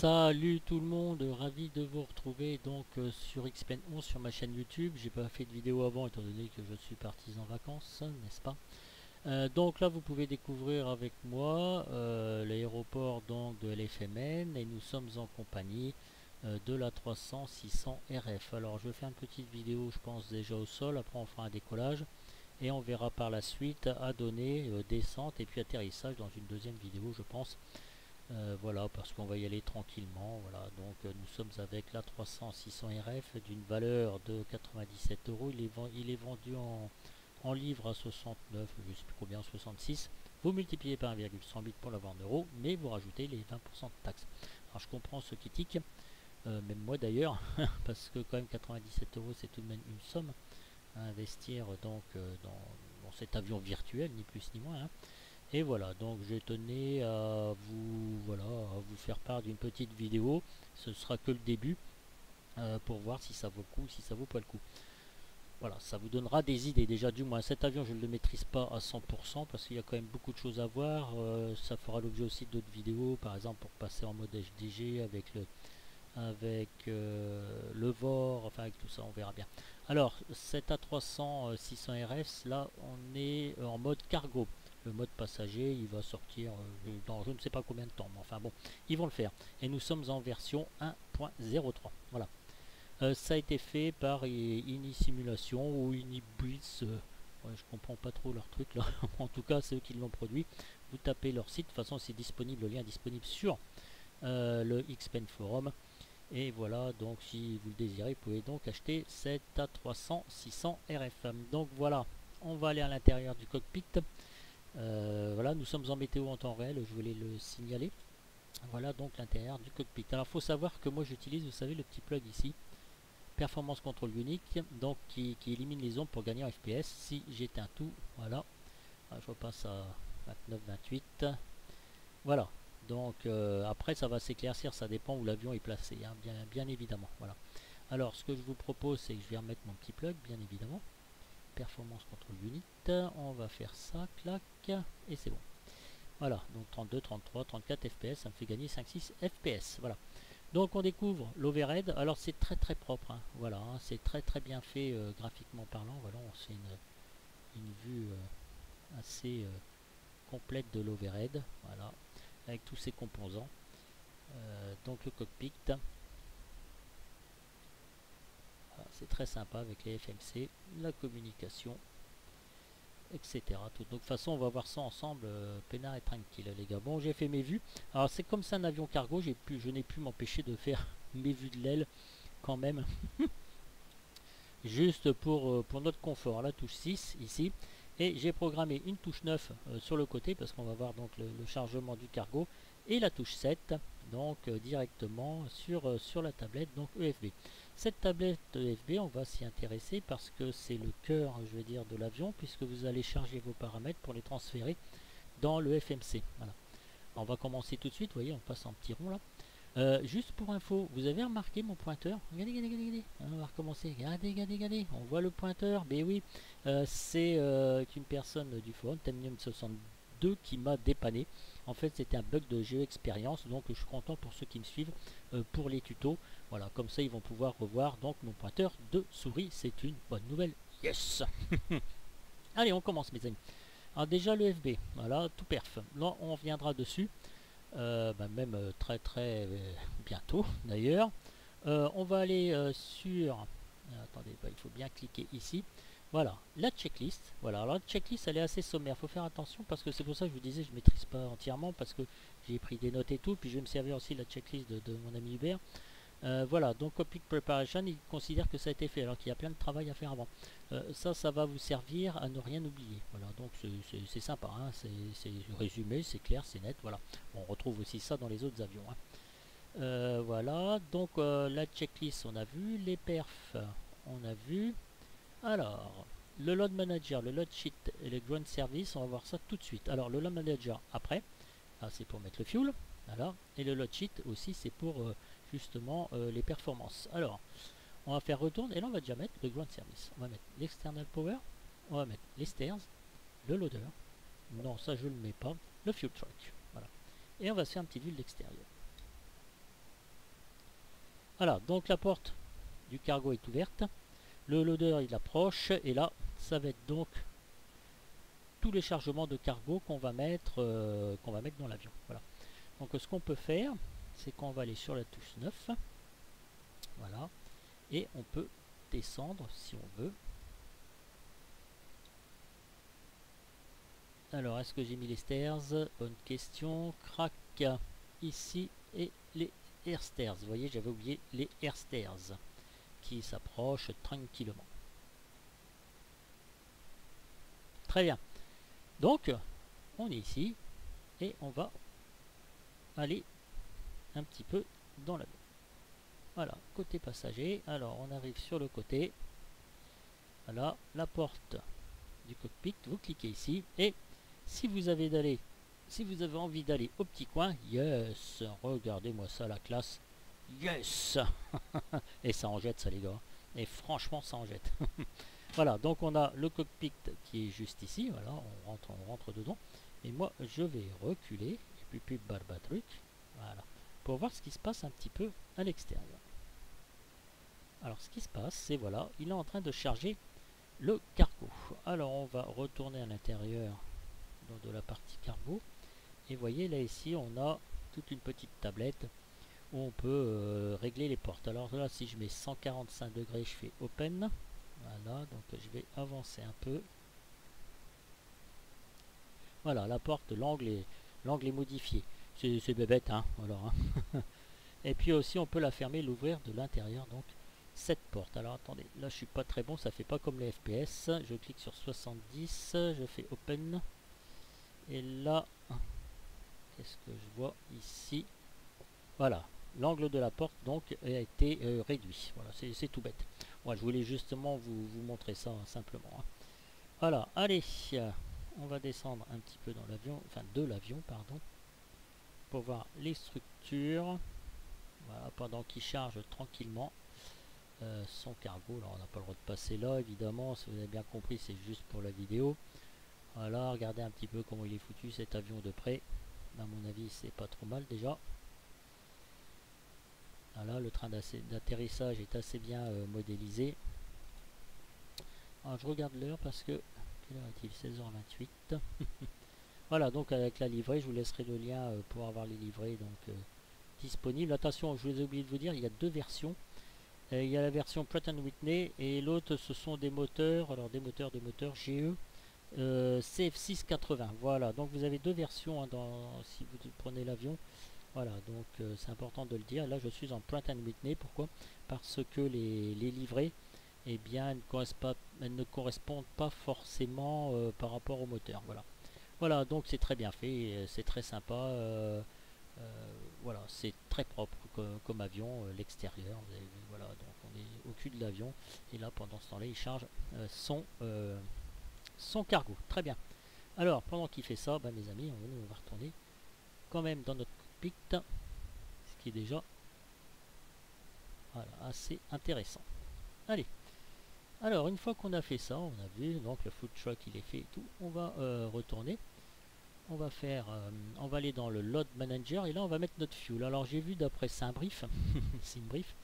Salut tout le monde, ravi de vous retrouver donc sur XPen 11 sur ma chaîne YouTube. J'ai pas fait de vidéo avant étant donné que je suis parti en vacances, n'est-ce pas? Donc là vous pouvez découvrir avec moi l'aéroport donc de LFMN et nous sommes en compagnie de la 300-600 RF. Alors je vais faire une petite vidéo je pense déjà au sol, après on fera un décollage et on verra par la suite à donner descente et puis atterrissage dans une deuxième vidéo je pense. Voilà, parce qu'on va y aller tranquillement. Voilà, donc nous sommes avec la 300-600 RF d'une valeur de 97 euros. Il est vendu en livres à 69, je sais plus combien, 66. Vous multipliez par 1,108 pour l'avoir en euros, mais vous rajoutez les 20% de taxes. Alors je comprends ceux qui tiquent, même moi d'ailleurs, parce que quand même 97 euros c'est tout de même une somme à investir donc dans cet avion virtuel, ni plus ni moins, hein. Et voilà, donc je tenais à vous, voilà, à vous faire part d'une petite vidéo. Ce sera que le début pour voir si ça vaut le coup, si ça vaut pas le coup. Voilà, ça vous donnera des idées. Déjà, du moins, cet avion, je ne le maîtrise pas à 100% parce qu'il y a quand même beaucoup de choses à voir. Ça fera l'objet aussi d'autres vidéos, par exemple pour passer en mode HDG avec le VOR, enfin avec tout ça, on verra bien. Alors, cet A300 600 RS, là, on est en mode cargo. Le mode passager, il va sortir dans je ne sais pas combien de temps, mais enfin bon, ils vont le faire. Et nous sommes en version 1.03. Voilà. Ça a été fait par Simulation ou Inibuilds. Ouais, je comprends pas trop leur truc là. En tout cas, c'est eux qui l'ont produit. Vous tapez leur site. De toute façon, c'est disponible. Le lien est disponible sur le XPen Forum. Et voilà, donc si vous le désirez, vous pouvez donc acheter cet A300-600 RF. Donc voilà, on va aller à l'intérieur du cockpit. Voilà, nous sommes en météo en temps réel, je voulais le signaler. Voilà donc l'intérieur du cockpit. Alors il faut savoir que moi j'utilise, vous savez, le petit plug ici, Performance Control Unique, donc qui élimine les ondes pour gagner en FPS. Si j'éteins tout, voilà, je repasse à 29-28. Voilà, donc après ça va s'éclaircir, ça dépend où l'avion est placé, hein, bien évidemment. Voilà. Alors ce que je vous propose, c'est que je vais remettre mon petit plug, bien évidemment. Performance Control Unit, on va faire ça, clac, et c'est bon. Voilà, donc 32, 33, 34 FPS, ça me fait gagner 5-6 FPS. Voilà. Donc on découvre l'overhead. Alors c'est très propre, hein. Voilà, hein, c'est très bien fait graphiquement parlant. Voilà, c'est une vue assez complète de l'overhead. Voilà, avec tous ses composants. Donc le cockpit, voilà, c'est très sympa avec les FMC, la communication, etc. Tout. Donc de toute façon on va voir ça ensemble, peinard et tranquille les gars. Bon, j'ai fait mes vues. Alors c'est comme c'est un avion cargo, je n'ai pu m'empêcher de faire mes vues de l'aile quand même. Juste pour notre confort, la touche 6 ici. Et j'ai programmé une touche 9 sur le côté parce qu'on va voir donc le chargement du cargo. Et la touche 7 donc directement sur la tablette donc EFB. Cette tablette EFB, on va s'y intéresser parce que c'est le cœur, je vais dire, de l'avion, puisque vous allez charger vos paramètres pour les transférer dans le FMC. Voilà. On va commencer tout de suite, vous voyez, on passe en petit rond là. Juste pour info, vous avez remarqué mon pointeur? Regardez. On va recommencer. Regardez. On voit le pointeur. Mais oui, c'est une personne du forum, Temnium62, qui m'a dépanné. En fait, c'était un bug de GeoExpérience. Donc, je suis content pour ceux qui me suivent pour les tutos. Voilà, comme ça, ils vont pouvoir revoir donc mon pointeur de souris. C'est une bonne nouvelle. Yes. Allez, on commence, mes amis. Alors, déjà, le FB. Voilà, tout perf. Là, on reviendra dessus. Même très bientôt d'ailleurs. On va aller sur attendez, il faut bien cliquer ici. Voilà la checklist. Voilà, alors la checklist elle est assez sommaire, il faut faire attention parce que c'est pour ça que je vous disais je maîtrise pas entièrement parce que j'ai pris des notes et tout, puis je vais me servir aussi de la checklist de mon ami Hubert. Voilà, donc Cockpit Preparation, il considère que ça a été fait alors qu'il y a plein de travail à faire avant. Ça va vous servir à ne rien oublier. Voilà, donc c'est sympa, hein, c'est résumé, c'est clair, c'est net. Voilà, on retrouve aussi ça dans les autres avions, hein. Voilà, donc la checklist, on a vu, les perfs, on a vu. Alors, le load manager, le load sheet et le ground service, on va voir ça tout de suite. Alors, le load manager après, là c'est pour mettre le fuel, voilà, et le load sheet aussi c'est pour justement les performances. Alors, on va faire retourne et là on va déjà mettre le ground service. On va mettre l'external power, on va mettre les stairs, le loader, non ça je le mets pas, le fuel truck, voilà. Et on va se faire un petit vue de l'extérieur. Voilà, donc la porte du cargo est ouverte. Le loader il approche et là ça va être donc tous les chargements de cargo qu'on va mettre dans l'avion. Voilà. Donc ce qu'on peut faire, c'est qu'on va aller sur la touche 9. Voilà. Et on peut descendre si on veut. Alors, est-ce que j'ai mis les stairs? Bonne question. Crac ici et les air stairs. Vous voyez, j'avais oublié les air stairs qui s'approchent tranquillement. Très bien. Donc, on est ici et on va aller un petit peu dans l'avion. Voilà, côté passager. Alors, on arrive sur le côté. Voilà, la porte du cockpit. Vous cliquez ici et si vous avez envie d'aller au petit coin, yes, regardez-moi ça la classe, yes. Et ça en jette ça les gars, et franchement ça en jette. Voilà, donc on a le cockpit qui est juste ici, voilà, on rentre dedans, et moi je vais reculer, et puis truc, voilà, pour voir ce qui se passe un petit peu à l'extérieur. Alors ce qui se passe, c'est voilà, il est en train de charger le cargo. Alors on va retourner à l'intérieur de la partie cargo et voyez là ici on a toute une petite tablette où on peut régler les portes. Alors là si je mets 145 degrés je fais open, voilà, donc je vais avancer un peu, voilà, la porte, l'angle est modifié, c'est bébête hein, voilà, hein. Et puis aussi on peut la fermer, l'ouvrir de l'intérieur, donc cette porte. Alors attendez, là je suis pas très bon, ça fait pas comme les FPS, je clique sur 70, je fais open. Et là, qu'est-ce que je vois ici? Voilà, l'angle de la porte donc a été réduit. Voilà, c'est tout bête. Moi, je voulais justement vous montrer ça simplement. Hein. Voilà, allez, on va descendre un petit peu dans l'avion, enfin de l'avion, pardon, pour voir les structures. Voilà, pendant qu'il charge tranquillement son cargo. Alors, on n'a pas le droit de passer là, évidemment. Si vous avez bien compris, c'est juste pour la vidéo. Voilà, regardez un petit peu comment il est foutu cet avion de près. À mon avis, c'est pas trop mal déjà. Voilà, le train d'atterrissage est assez bien modélisé. Alors, je regarde l'heure parce que... Quelle heure est-il? 16h28. Voilà, donc avec la livrée, je vous laisserai le lien pour avoir les livrées donc, disponibles. Attention, je vous ai oublié de vous dire, il y a deux versions. Il y a la version Pratt & Whitney et l'autre, ce sont des moteurs, alors des moteurs GE. CF680, voilà, donc vous avez deux versions hein, si vous prenez l'avion, voilà, donc c'est important de le dire. Là je suis en Pratt & Whitney, pourquoi? Parce que les livrées, eh bien, elles ne correspondent pas forcément par rapport au moteur, voilà. Voilà, donc c'est très bien fait, c'est très sympa, voilà, c'est très propre comme avion, l'extérieur, vous avez vu, voilà, donc on est au cul de l'avion, et là pendant ce temps-là il charge son cargo. Très bien. Alors, pendant qu'il fait ça, bah, mes amis, on va retourner quand même dans notre cockpit, ce qui est déjà voilà, assez intéressant. Allez. Alors, une fois qu'on a fait ça, on a vu, donc le food truck il est fait et tout, on va retourner. On va faire, on va aller dans le load manager et là on va mettre notre fuel. Alors j'ai vu d'après Simbrief, Simbrief,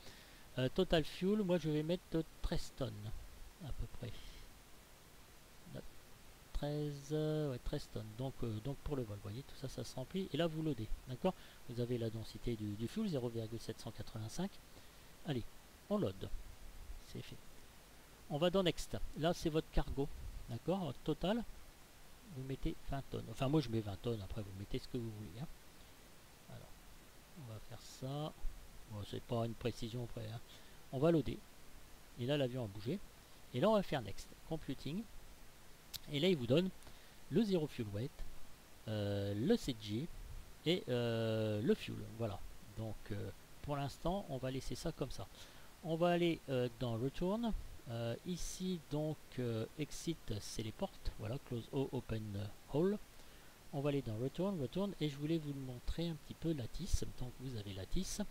total fuel, moi je vais mettre 13 tonnes à peu près. 13 tonnes donc pour le vol, vous voyez tout ça ça se remplit et là vous loadez, d'accord, vous avez la densité du fuel 0,785. Allez, on load, c'est fait, on va dans next, là c'est votre cargo, d'accord, total vous mettez 20 tonnes, enfin moi je mets 20 tonnes, après vous mettez ce que vous voulez hein. Alors on va faire ça, bon c'est pas une précision près hein. On va loader et là l'avion a bougé et là on va faire next, computing. Et là, il vous donne le zero fuel weight, le CG et le fuel. Voilà. Donc, pour l'instant, on va laisser ça comme ça. On va aller dans Return. Ici, donc, Exit, c'est les portes. Voilà, Close all, Open all. On va aller dans Return, et je voulais vous montrer un petit peu Lattice. Donc, vous avez Lattice.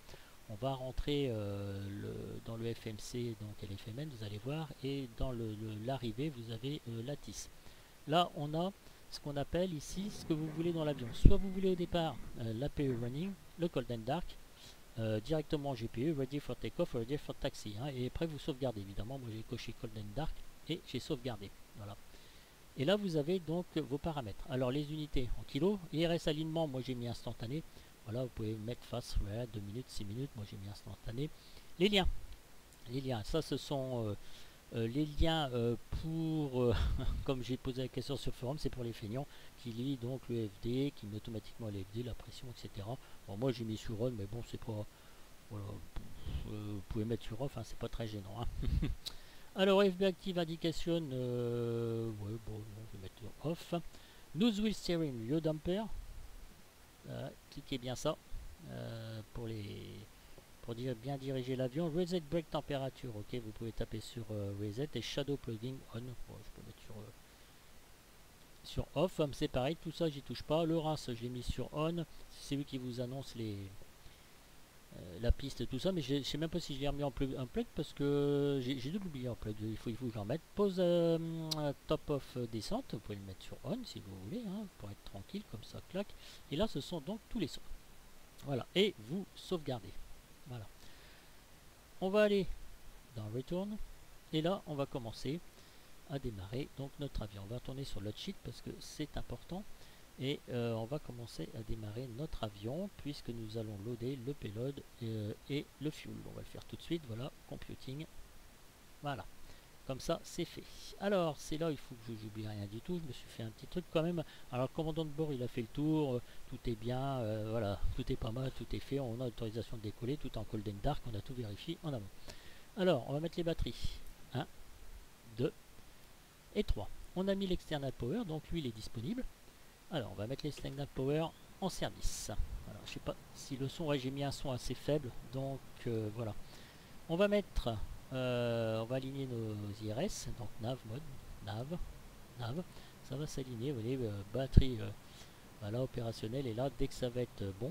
On va rentrer dans le FMC, donc LFMN, vous allez voir. Et dans l'arrivée, vous avez Lattice. Là, on a ce qu'on appelle ici ce que vous voulez dans l'avion. Soit vous voulez au départ l'APE running, le cold and dark, directement GPU, ready for takeoff, ready for taxi, hein, et après vous sauvegardez évidemment. Moi j'ai coché Cold and Dark et j'ai sauvegardé, voilà. Et là vous avez donc vos paramètres. Alors les unités en kilos, IRS alignement, moi j'ai mis instantané, voilà, vous pouvez mettre face, voilà, 2 minutes, 6 minutes, moi j'ai mis instantané. Les liens, ça ce sont les liens pour, comme j'ai posé la question sur le forum, c'est pour les feignants qui lit donc le FD, qui met automatiquement le FD, la pression, etc. Bon, moi j'ai mis sur on, mais bon, c'est pas. Voilà, vous pouvez mettre sur off, hein, c'est pas très gênant. Hein. Alors, FB Active Indication, ouais, bon, non, je vais mettre sur off. Nose Wheel Steering, Yaw Damper. Cliquez bien ça pour bien diriger l'avion. Reset Brake Temperature, ok, vous pouvez taper sur Reset et Shadow Plugging On. Bon, je peux mettre sur Off, c'est pareil, tout ça j'y touche pas. Le RAS, je l'ai mis sur On, c'est lui qui vous annonce la piste, tout ça, mais je sais même pas si je l'ai remis en plug, parce que j'ai dû l'oublier en plug, il faut que j'en mette. Pause top off descente, vous pouvez le mettre sur On si vous voulez, hein, pour être tranquille, comme ça, clac. Et là, ce sont donc tous les sons. Voilà, et vous sauvegardez. Voilà. On va aller dans Return, et là, on va commencer à démarrer donc notre avion. On va tourner sur l'autre sheet parce que c'est important. Et on va commencer à démarrer notre avion puisque nous allons loader le payload et le fuel. On va le faire tout de suite. Voilà, computing. Voilà, comme ça c'est fait. Alors c'est là, il faut que j'oublie rien du tout. Je me suis fait un petit truc quand même. Alors le commandant de bord il a fait le tour, tout est bien, voilà, tout est pas mal, tout est fait. On a l'autorisation de décoller, tout en cold and dark, on a tout vérifié en amont. Alors on va mettre les batteries. 1, 2 et 3. On a mis l'external power, donc lui il est disponible. Alors on va mettre l'external power en service. Alors je sais pas si le son, ouais, j'ai mis un son assez faible, donc voilà. On va mettre, on va aligner nos IRS, donc nav mode, nav, ça va s'aligner, vous voyez, batterie, voilà, opérationnelle, et là dès que ça va être bon,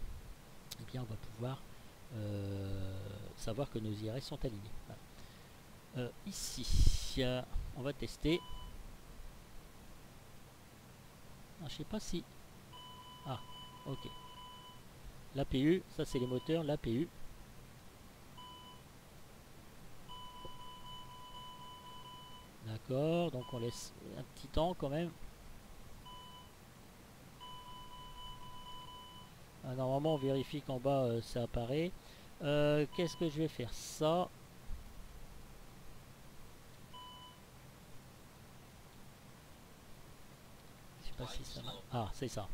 eh bien on va pouvoir savoir que nos IRS sont alignés. Voilà. Ici, on va tester. Ah, je sais pas si... Ah, ok. L'APU, ça c'est les moteurs, l'APU. D'accord, donc on laisse un petit temps quand même. Ah, normalement on vérifie qu'en bas ça apparaît. Qu'est-ce que je vais faire? Ça. Je sais pas si ça marche. Ah, c'est ça.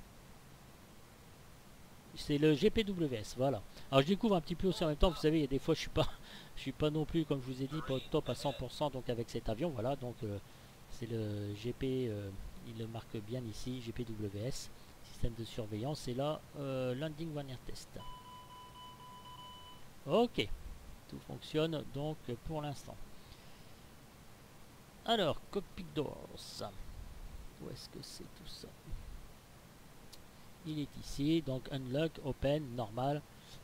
C'est le GPWS, voilà. Alors je découvre un petit peu aussi en même temps, vous savez, il y a des fois je suis pas non plus, comme je vous ai dit, pas au top à 100%, donc avec cet avion, voilà, donc c'est le GP, il le marque bien ici, GPWS, système de surveillance, et là, Landing One Air Test. Ok, tout fonctionne donc pour l'instant. Alors, Cockpit Doors, où est-ce que c'est tout ça? Il est ici, donc Unlock, Open, normal.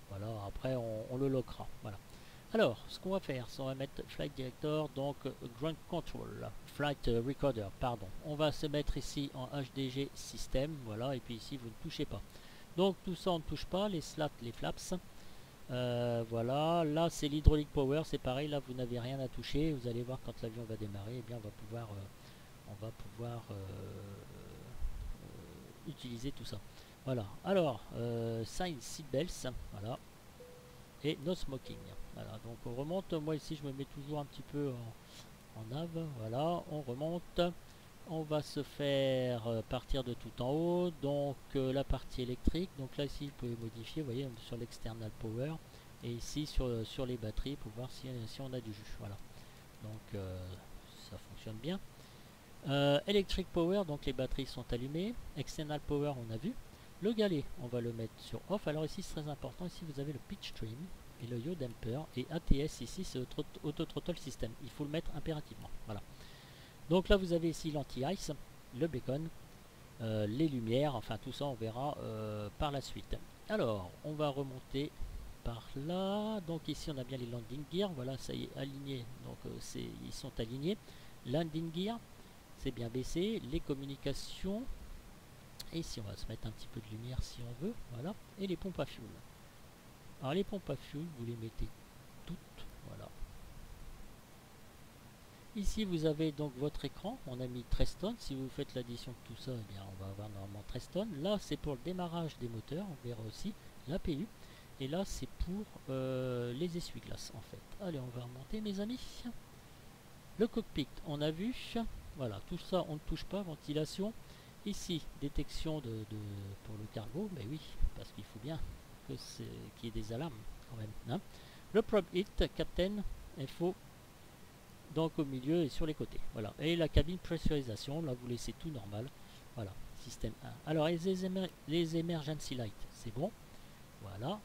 Voilà, après on le lockera. Voilà. Alors, ce qu'on va faire, c'est on va mettre Flight Director, donc Ground Control, Flight Recorder, pardon. On va se mettre ici en HDG System, voilà, et puis ici vous ne touchez pas. Donc tout ça on ne touche pas, les slats, les flaps. Voilà, là c'est l'hydraulic power, c'est pareil, là vous n'avez rien à toucher. Vous allez voir quand l'avion va démarrer, eh bien on va pouvoir utiliser tout ça. Voilà, alors, sign seatbelts, voilà, et no smoking. Voilà, donc on remonte, moi ici je me mets toujours un petit peu en nav, voilà, on remonte, on va se faire partir de tout en haut, donc la partie électrique, donc là ici vous pouvez modifier, vous voyez, sur l'external power, et ici sur les batteries pour voir si on a du jus, voilà, donc ça fonctionne bien. Electric power, donc les batteries sont allumées, external power on a vu. Le galet, on va le mettre sur off. Alors ici, c'est très important. Ici, vous avez le pitch trim et le yaw damper. Et ATS, ici, c'est auto throttle system. Il faut le mettre impérativement. Voilà. Donc là, vous avez ici l'anti-ice, le beacon, les lumières. Enfin, tout ça, on verra par la suite. Alors, on va remonter par là. Donc ici, on a bien les landing gear. Voilà, ça y est, aligné. Donc, ils sont alignés. Landing gear, c'est bien baissé. Les communications. Et ici on va se mettre un petit peu de lumière si on veut, voilà, et les pompes à fuel. Alors les pompes à fuel, vous les mettez toutes, voilà. Ici vous avez donc votre écran, on a mis 13 tonnes, si vous faites l'addition de tout ça, eh bien on va avoir normalement 13 tonnes. Là c'est pour le démarrage des moteurs, on verra aussi l'APU. Et là c'est pour les essuie-glaces en fait. Allez, on va remonter mes amis. Le cockpit, on a vu, voilà, tout ça on ne touche pas, ventilation. Ici, détection pour le cargo, mais oui, parce qu'il faut bien qu'il y ait des alarmes quand même. Hein. Le probe hit, captain, info, donc au milieu et sur les côtés. Voilà. Et la cabine pressurisation, là vous laissez tout normal. Voilà, système 1. Alors les emergency lights, c'est bon. Voilà.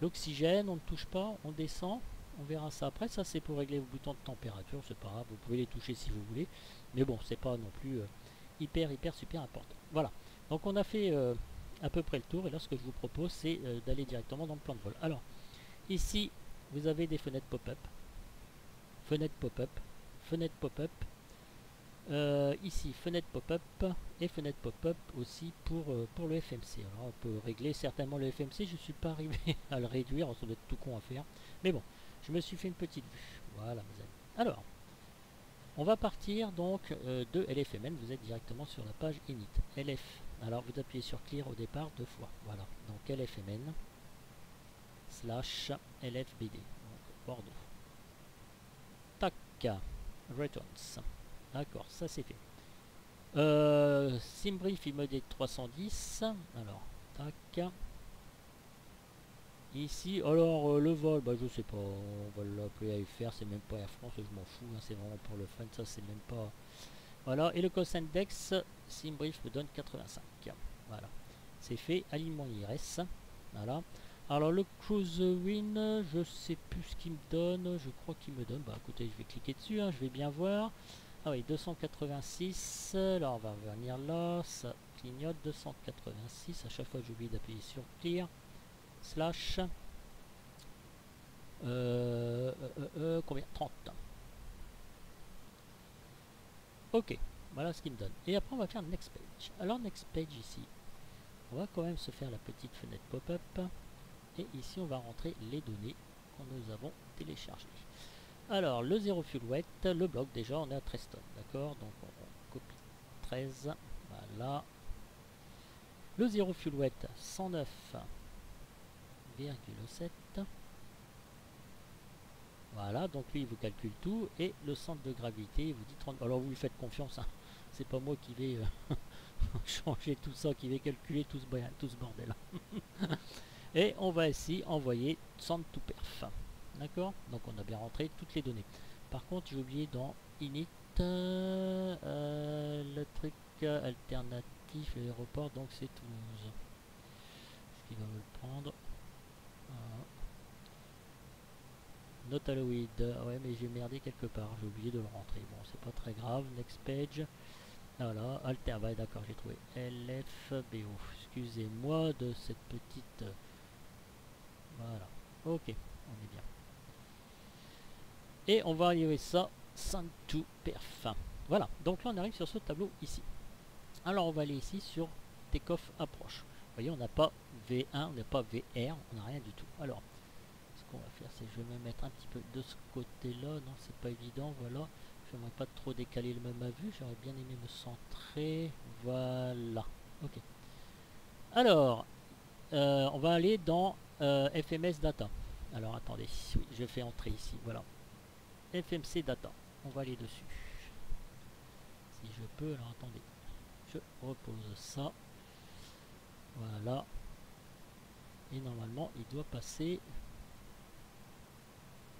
L'oxygène, on ne touche pas, on descend. On verra ça après. Ça c'est pour régler vos boutons de température, c'est pas grave, vous pouvez les toucher si vous voulez. Mais bon, c'est pas non plus hyper super important. Voilà. Donc on a fait à peu près le tour. Et là ce que je vous propose c'est d'aller directement dans le plan de vol. Alors, ici vous avez des fenêtres pop-up. Fenêtre pop-up, fenêtre pop-up, ici fenêtre pop-up et fenêtre pop-up aussi pour le FMC. Alors on peut régler certainement le FMC, je ne suis pas arrivé à le réduire, ça doit être tout con à faire, mais bon, je me suis fait une petite vue. Voilà mes amis. Alors, on va partir donc de LFMN, vous êtes directement sur la page init. LF, alors vous appuyez sur clear au départ 2 fois, voilà, donc LFMN / LFBD, donc Bordeaux. Returns. D'accord, ça c'est fait. Simbrief il me dit 310. Alors, tac. Ici, alors le vol, bah je sais pas, on va l'appeler AFR, c'est même pas Air France, je m'en fous, hein, c'est vraiment pour le fun, ça c'est même pas. Voilà, et le cost index, Simbrief me donne 85. Voilà, c'est fait, alignement IRS. Voilà. Alors le cruise win, je sais plus ce qu'il me donne, je crois qu'il me donne, bah écoutez je vais cliquer dessus, hein, je vais bien voir. Ah oui, 286, là on va revenir là, ça clignote, 286, à chaque fois j'oublie d'appuyer sur clear, slash, combien, 30. Ok, voilà ce qu'il me donne. Et après on va faire next page. Alors next page ici, on va quand même se faire la petite fenêtre pop-up. Et ici on va rentrer les données que nous avons téléchargées. Alors le 0 fuel wet, le bloc déjà on est à 13 tonnes, d'accord, donc on copie 13, voilà. Le 0 fuel wet 109,7, voilà, donc lui il vous calcule tout, et le centre de gravité il vous dit 30, alors vous lui faites confiance, hein. C'est pas moi qui vais changer tout ça, qui vais calculer tout ce bordel. Et on va ici envoyer send to perf. D'accord. Donc on a bien rentré toutes les données. Par contre j'ai oublié dans init le truc alternatif, l'aéroport, donc c'est Toulouse. Est-ce qu'il va me le prendre? Not allowed. Ouais, mais j'ai merdé quelque part, j'ai oublié de le rentrer. Bon, c'est pas très grave. Next page. Voilà, alter, bah, d'accord, j'ai trouvé LFBO. Excusez-moi de cette petite. Voilà, ok, on est bien. Et on va arriver ça send to perf. Voilà, donc là on arrive sur ce tableau ici. Alors on va aller ici sur takeoff approche. Vous voyez, on n'a pas V1, on n'a pas VR, on n'a rien du tout. Alors, ce qu'on va faire, c'est je vais me mettre un petit peu de ce côté-là. Non, c'est pas évident, voilà. Je n'aimerais pas trop décaler le même à vue, j'aurais bien aimé me centrer. Voilà, ok. Alors, on va aller dans FMS Data. Alors attendez, oui, je fais entrer ici, voilà. FMC Data, on va aller dessus. Si je peux, alors attendez, je repose ça. Voilà. Et normalement, il doit passer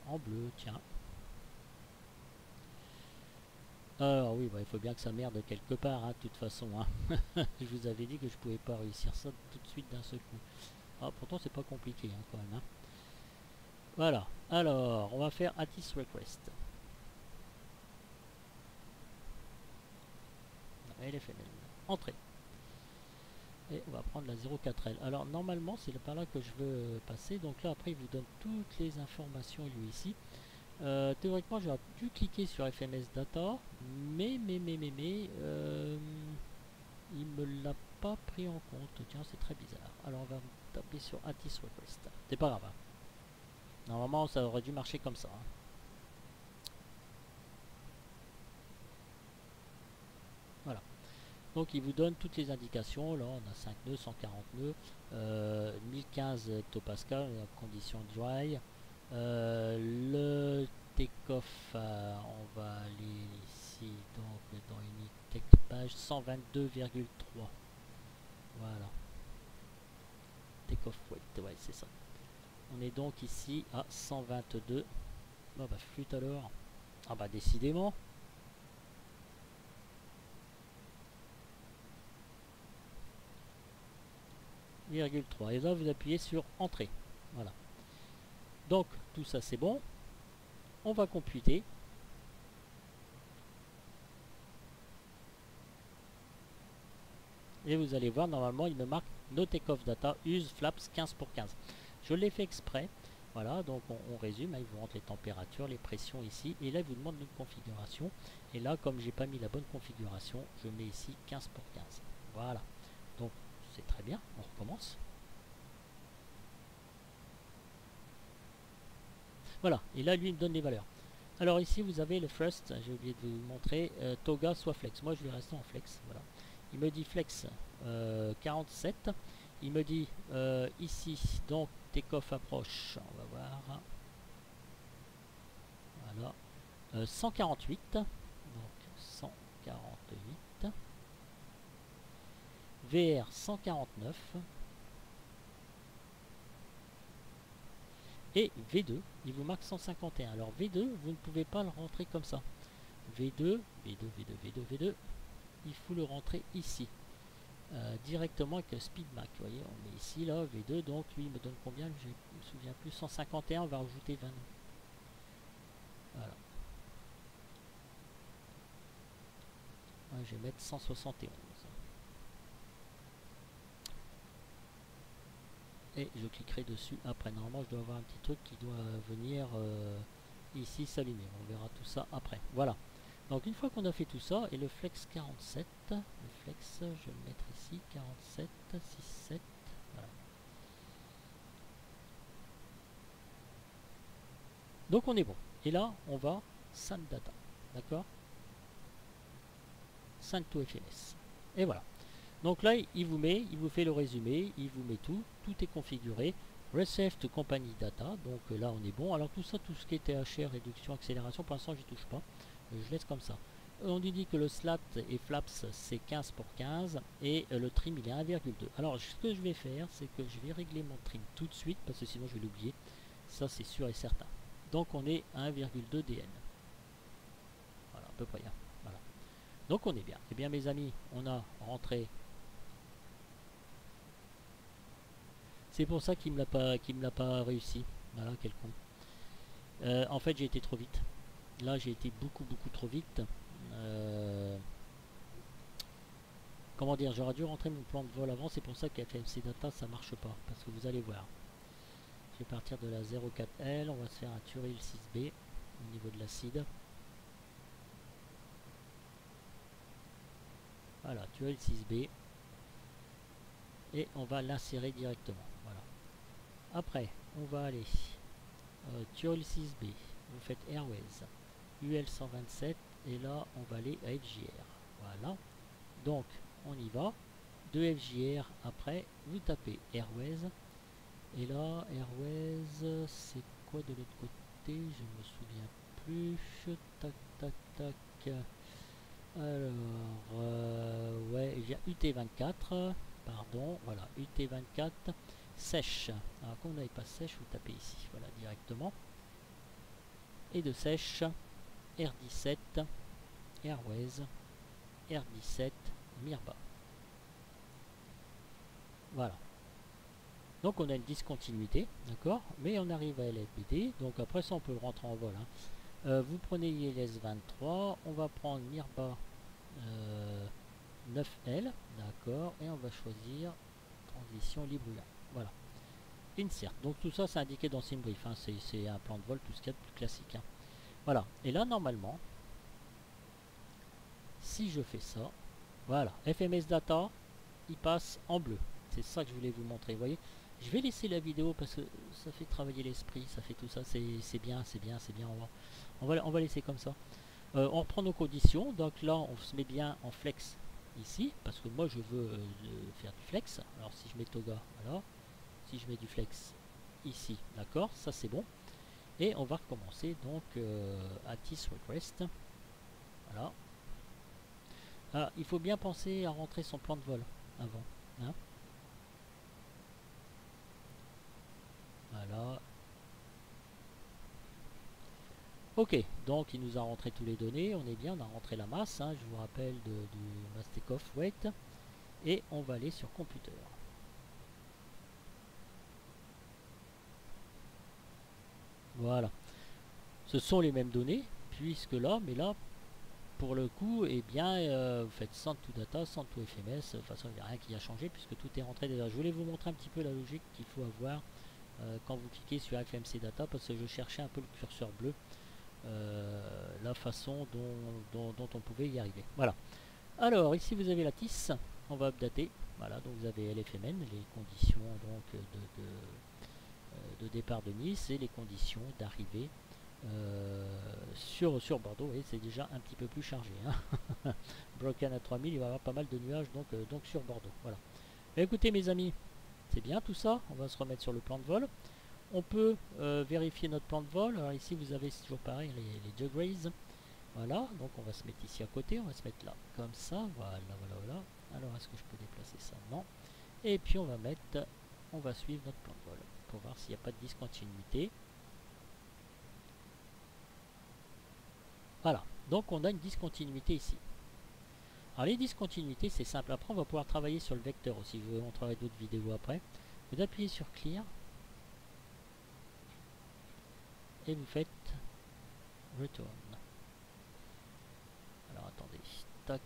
en bleu, tiens. Alors oui, bah, il faut bien que ça merde quelque part, hein, de toute façon. Hein. Je vous avais dit que je pouvais pas réussir ça tout de suite d'un seul coup. Ah, pourtant, c'est pas compliqué hein, quand même. Hein. Voilà. Alors, on va faire Atis Request. LFNL. Entrée. Et on va prendre la 04L. Alors normalement c'est par là que je veux passer. Donc là après il vous donne toutes les informations lui ici. Théoriquement j'aurais dû cliquer sur FMS Data, mais il me l'a pas pris en compte. Tiens, c'est très bizarre. Alors on va taper sur Add this request. C'est pas grave. Hein. Normalement, ça aurait dû marcher comme ça. Hein. Voilà. Donc, il vous donne toutes les indications. Là, on a 5 nœuds, 140 nœuds, 1015 hectopascal, condition dry. Le take-off, on va aller ici, donc dans Unit Page 122,3. Voilà. Take-off weight, ouais, c'est ça. On est donc ici à 122. Oh bah flûte alors. Ah bah décidément. Virgule 3. Et là vous appuyez sur entrée. Voilà. Donc tout ça c'est bon. On va computer. Et vous allez voir, normalement il me marque no take-off data use flaps 15 pour 15. Je l'ai fait exprès. Voilà, donc on résume, hein, il vous rentre les températures, les pressions ici, et là il vous demande une configuration. Et là, comme j'ai pas mis la bonne configuration, je mets ici 15 pour 15. Voilà, donc c'est très bien, on recommence. Voilà, et là lui il me donne les valeurs. Alors ici vous avez le first, j'ai oublié de vous montrer, Toga soit flex. Moi je vais rester en flex, voilà. Il me dit flex 47. Il me dit ici, donc take-off approche, on va voir. Voilà. 148. Donc 148. VR 149. Et V2, il vous marque 151. Alors V2, vous ne pouvez pas le rentrer comme ça. V2, V2, il faut le rentrer ici. Directement avec le SpeedMac. Vous voyez, on met ici, là, V2, donc lui il me donne combien? Je ne me souviens plus, 151, on va rajouter 20. Voilà. Ouais, je vais mettre 171. Et je cliquerai dessus après. Normalement, je dois avoir un petit truc qui doit venir ici s'allumer. On verra tout ça après. Voilà. Donc une fois qu'on a fait tout ça, et le flex 47, le flex, je vais le mettre ici, 47, 67, voilà. Donc on est bon. Et là, on va send data, d'accord? Send to FMS. Et voilà. Donc là, il vous fait le résumé, il vous met tout est configuré. Receive to company data, donc là on est bon. Alors tout ça, tout ce qui est THR, réduction, accélération, pour l'instant j'y touche pas. Je laisse comme ça. On lui dit que le slat et flaps c'est 15 pour 15 et le trim il est 1,2. Alors ce que je vais faire, c'est que je vais régler mon trim tout de suite parce que sinon je vais l'oublier. Ça c'est sûr et certain. Donc on est à 1,2 DN. Voilà, à peu près. Hein. Voilà. Donc on est bien. Eh bien mes amis, on a rentré. C'est pour ça qu'il me l'a pas réussi. Voilà, quel con. En fait j'ai été trop vite. Là j'ai été beaucoup trop vite. Comment dire, j'aurais dû rentrer mon plan de vol avant, c'est pour ça qu'FMC Data ça marche pas, parce que vous allez voir. Je vais partir de la 04L, on va se faire un Turil 6B au niveau de l'acide. Voilà, Turil 6B. Et on va l'insérer directement. Voilà. Après, on va aller Turil 6B, vous faites Airways, UL 127, et là on va aller à FJR. Voilà. Donc on y va. De FJR après, vous tapez Airways. Et là, Airways, c'est quoi de l'autre côté? Je me souviens plus. Tac. Alors, ouais, il y a UT24. Pardon, voilà, UT24 sèche. Alors, comme vous n'avez pas sèche, vous tapez ici, voilà, directement. Et de sèche, R17, Airways, R17, Mirba. Voilà. Donc on a une discontinuité, d'accord, mais on arrive à LFBD, donc après ça on peut le rentrer en vol. Hein. Vous prenez ILS 23, on va prendre Mirba 9L, d'accord, et on va choisir transition libre. Voilà. Insert. Donc tout ça c'est indiqué dans SimBrief, hein. C'est un plan de vol, tout ce qu'il y a de plus classique. Hein. Voilà. Et là normalement, si je fais ça, voilà, FMS Data, il passe en bleu. C'est ça que je voulais vous montrer, vous voyez. Je vais laisser la vidéo parce que ça fait travailler l'esprit, ça fait tout ça, c'est bien, c'est bien, c'est bien. On va laisser comme ça. On reprend nos conditions, donc là on se met bien en flex ici, parce que moi je veux faire du flex. Alors si je mets toga, voilà. Si je mets du flex ici, d'accord, ça c'est bon. Et on va recommencer donc à this request. Voilà. Ah, il faut bien penser à rentrer son plan de vol avant. Hein. Voilà. Ok, donc il nous a rentré tous les données, on est bien, on a rentré la masse, hein, je vous rappelle du mass takeoff weight, et on va aller sur computer. Voilà, ce sont les mêmes données, puisque là, mais là, pour le coup, eh bien, vous faites send to data, send to FMS, de toute façon il n'y a rien qui a changé, puisque tout est rentré déjà. Je voulais vous montrer un petit peu la logique qu'il faut avoir quand vous cliquez sur FMC data, parce que je cherchais un peu le curseur bleu, la façon dont on pouvait y arriver. Voilà. Alors ici vous avez la TIS, on va updater. Voilà, donc vous avez LFMN, les conditions donc de départ de Nice et les conditions d'arrivée sur Bordeaux. Et c'est déjà un petit peu plus chargé. Hein. Broken à 3000, il va y avoir pas mal de nuages donc sur Bordeaux. Voilà. Mais écoutez mes amis, c'est bien tout ça. On va se remettre sur le plan de vol. On peut vérifier notre plan de vol. Alors ici vous avez toujours pareil les jug rays. Voilà, donc on va se mettre ici à côté, on va se mettre là, comme ça, voilà, voilà, voilà. Alors, est-ce que je peux déplacer ça? Non. Et puis on va suivre notre plan de vol, pour voir s'il n'y a pas de discontinuité. Voilà, donc on a une discontinuité ici. Alors les discontinuités, c'est simple, après on va pouvoir travailler sur le vecteur aussi, je vous montrerai d'autres vidéos après. Vous appuyez sur Clear, et vous faites Return. Alors attendez, tac.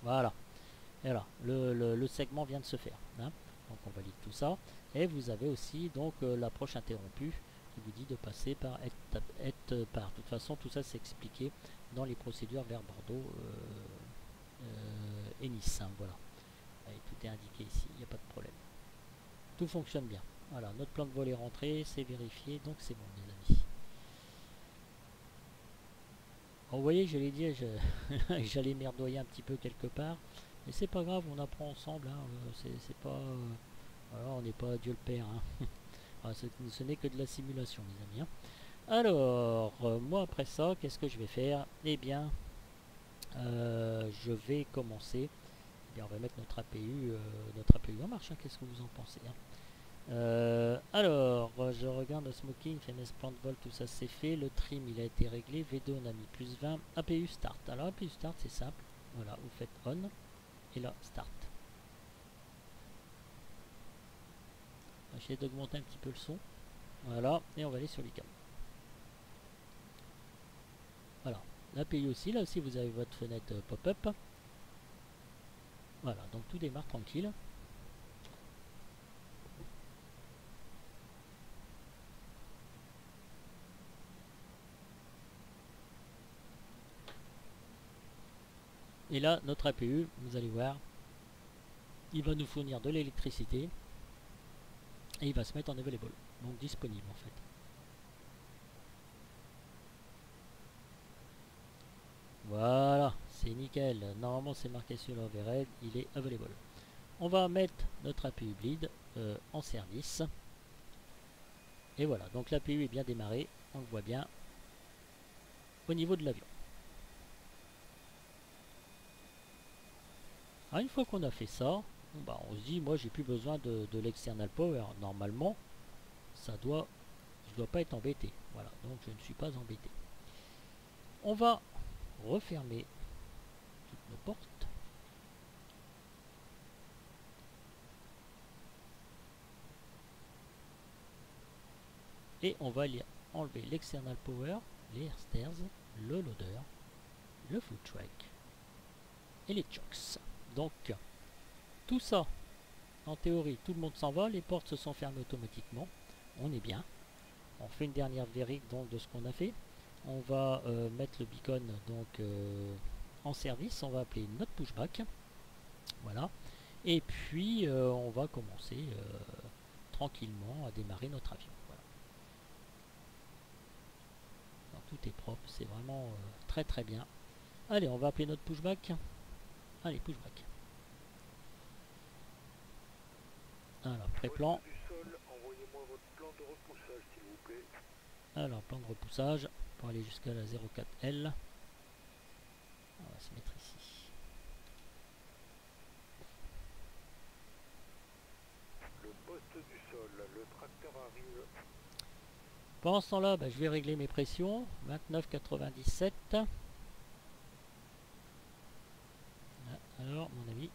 Voilà. Et voilà, le segment vient de se faire. Hein. Donc on valide tout ça. Et vous avez aussi donc l'approche interrompue qui vous dit de passer par par. De toute façon, tout ça c'est expliqué dans les procédures vers Bordeaux et Nice. Hein, voilà. Et tout est indiqué ici, il n'y a pas de problème. Tout fonctionne bien. Voilà, notre plan de vol est rentré, c'est vérifié, donc c'est bon les amis. Alors, vous voyez, je l'ai dit, j'allais merdoyer un petit peu quelque part. Mais c'est pas grave, on apprend ensemble. Hein, c'est pas. Voilà, on n'est pas Dieu le Père. Hein. Ah, ce n'est que de la simulation, mes amis. Hein. Alors, moi après ça, qu'est-ce que je vais faire? Eh bien, je vais commencer. Eh bien, on va mettre notre APU en marche. Hein. Qu'est-ce que vous en pensez? Hein. Alors, je regarde le smoking, FMS plan de vol, tout ça c'est fait. Le trim il a été réglé. V2 on a mis plus 20. APU start. Alors, APU start c'est simple. Voilà, vous faites on et là start. On va essayer d'augmenter un petit peu le son. Voilà, et on va aller sur les câbles. Voilà, l'APU aussi, là aussi vous avez votre fenêtre pop-up. Voilà, donc tout démarre tranquille. Et là, notre APU, vous allez voir, il va nous fournir de l'électricité et il va se mettre en available, donc disponible en fait. Voilà, c'est nickel. Normalement, c'est marqué sur l'overhead, il est available. On va mettre notre APU bleed en service. Et voilà, donc l'APU est bien démarré, on le voit bien au niveau de l'avion. Alors une fois qu'on a fait ça, bah, on se dit, moi j'ai plus besoin de l'external power. Normalement, je dois pas être embêté. Voilà, donc je ne suis pas embêté. On va refermer toutes nos portes. Et on va aller enlever l'external power, les air stairs, le loader, le food track et les chocks. Donc tout ça, en théorie, tout le monde s'en va, les portes se sont fermées automatiquement, on est bien. On fait une dernière vérif donc de ce qu'on a fait. On va mettre le beacon donc en service, on va appeler notre pushback. Voilà. Et puis on va commencer tranquillement à démarrer notre avion. Voilà. Alors, tout est propre, c'est vraiment très très bien. Allez, on va appeler notre pushback. Allez, pushback. Alors, pré-plan. Alors, plan de repoussage pour aller jusqu'à la 04L. On va se mettre ici. Le poste du sol, le tracteur arrive. Pendant ce temps-là, je vais régler mes pressions. 29,97. Alors, mon ami.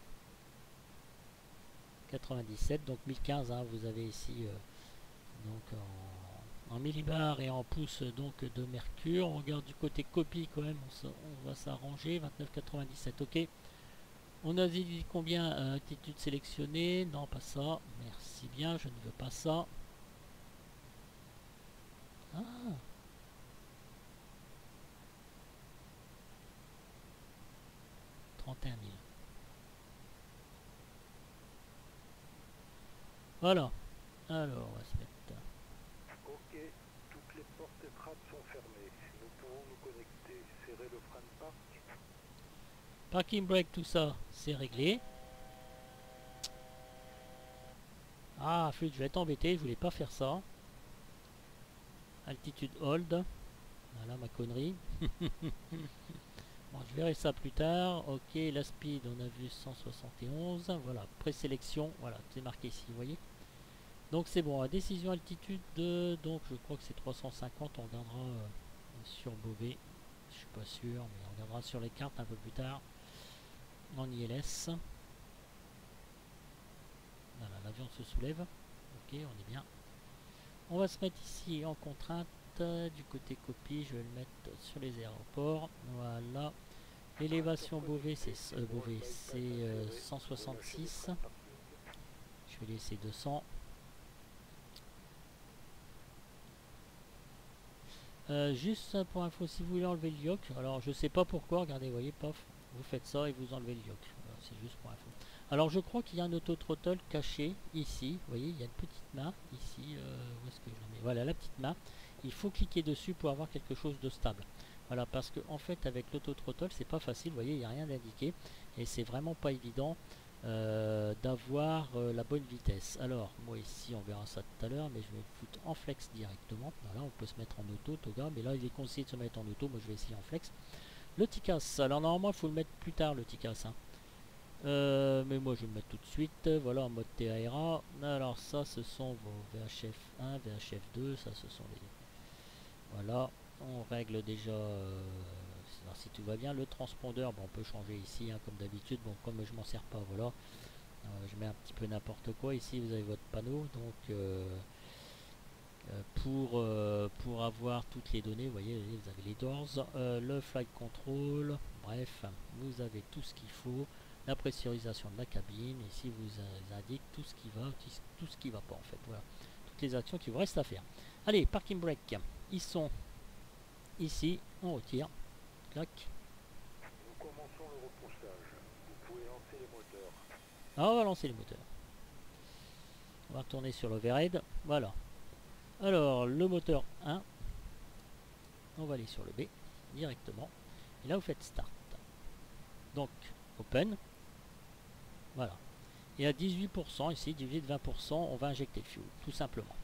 97, donc 1015, hein, vous avez ici donc en millibars et en pouces donc de mercure. On regarde du côté copie quand même, on va s'arranger. 29,97, ok. On a dit combien altitude sélectionnée? Non, pas ça. Merci bien, je ne veux pas ça. Ah, 31 000. Voilà. Alors, on va se mettre. Ok, toutes les portes et trappes sont fermées. Nous pouvons nous connecter. Serrer le frein de parc. Parking brake, tout ça, c'est réglé. Ah, flûte, je vais être embêté, je voulais pas faire ça. Altitude hold. Voilà ma connerie. Bon, je verrai ça plus tard. Ok, la speed, on a vu 171. Voilà, présélection. Voilà, c'est marqué ici, vous voyez. Donc c'est bon, à décision altitude, donc je crois que c'est 350. On regardera sur Beauvais. Je suis pas sûr, mais on regardera sur les cartes un peu plus tard. En ILS. Voilà, l'avion se soulève. Ok, on est bien. On va se mettre ici en contrainte. Du côté copie, je vais le mettre sur les aéroports. Voilà. L'élévation Beauvais, c'est 166. Je vais laisser 200. Juste pour info, si vous voulez enlever le yoke, alors je sais pas pourquoi, regardez, vous voyez, paf, vous faites ça et vous enlevez le yoke. Voilà, c'est juste pour info. Alors je crois qu'il y a un auto-throttle caché ici, vous voyez, il y a une petite main ici, où est-ce que je la mets? Voilà, la petite main. Il faut cliquer dessus pour avoir quelque chose de stable. Voilà, parce que en fait avec l'auto-throttle c'est pas facile, vous voyez, il n'y a rien d'indiqué et c'est vraiment pas évident d'avoir la bonne vitesse. Alors moi ici on verra ça tout à l'heure, mais je vais le foutre en flex directement. Voilà, on peut se mettre en auto, Toga, mais là il est conseillé de se mettre en auto. Moi je vais essayer en flex. Le TICAS, alors normalement il faut le mettre plus tard, le TICAS, hein. Mais moi je vais le mettre tout de suite. Voilà, en mode TARA. Alors ça ce sont vos VHF1, VHF2, ça ce sont les... Voilà, on règle déjà si tout va bien. Le transpondeur, bon, on peut changer ici hein, comme d'habitude. Bon, comme je m'en sers pas, voilà. Je mets un petit peu n'importe quoi. Ici, vous avez votre panneau. Donc, pour avoir toutes les données, vous voyez, vous avez les doors, le flight control. Bref, vous avez tout ce qu'il faut. La pressurisation de la cabine. Ici, vous indique tout ce qui va, tout ce qui va pas en fait. Voilà, toutes les actions qui vous restent à faire. Allez, parking brake. Ils sont ici. On retire. Clac. Nous commençons le repoussage. Vous pouvez lancer les moteurs. Ah, on va lancer les moteurs. On va retourner sur l'overhead. Voilà. Alors, le moteur 1. On va aller sur le B directement. Et là, vous faites Start. Donc, Open. Voilà. Et à 18%, ici, 18-20%, on va injecter le fuel, tout simplement.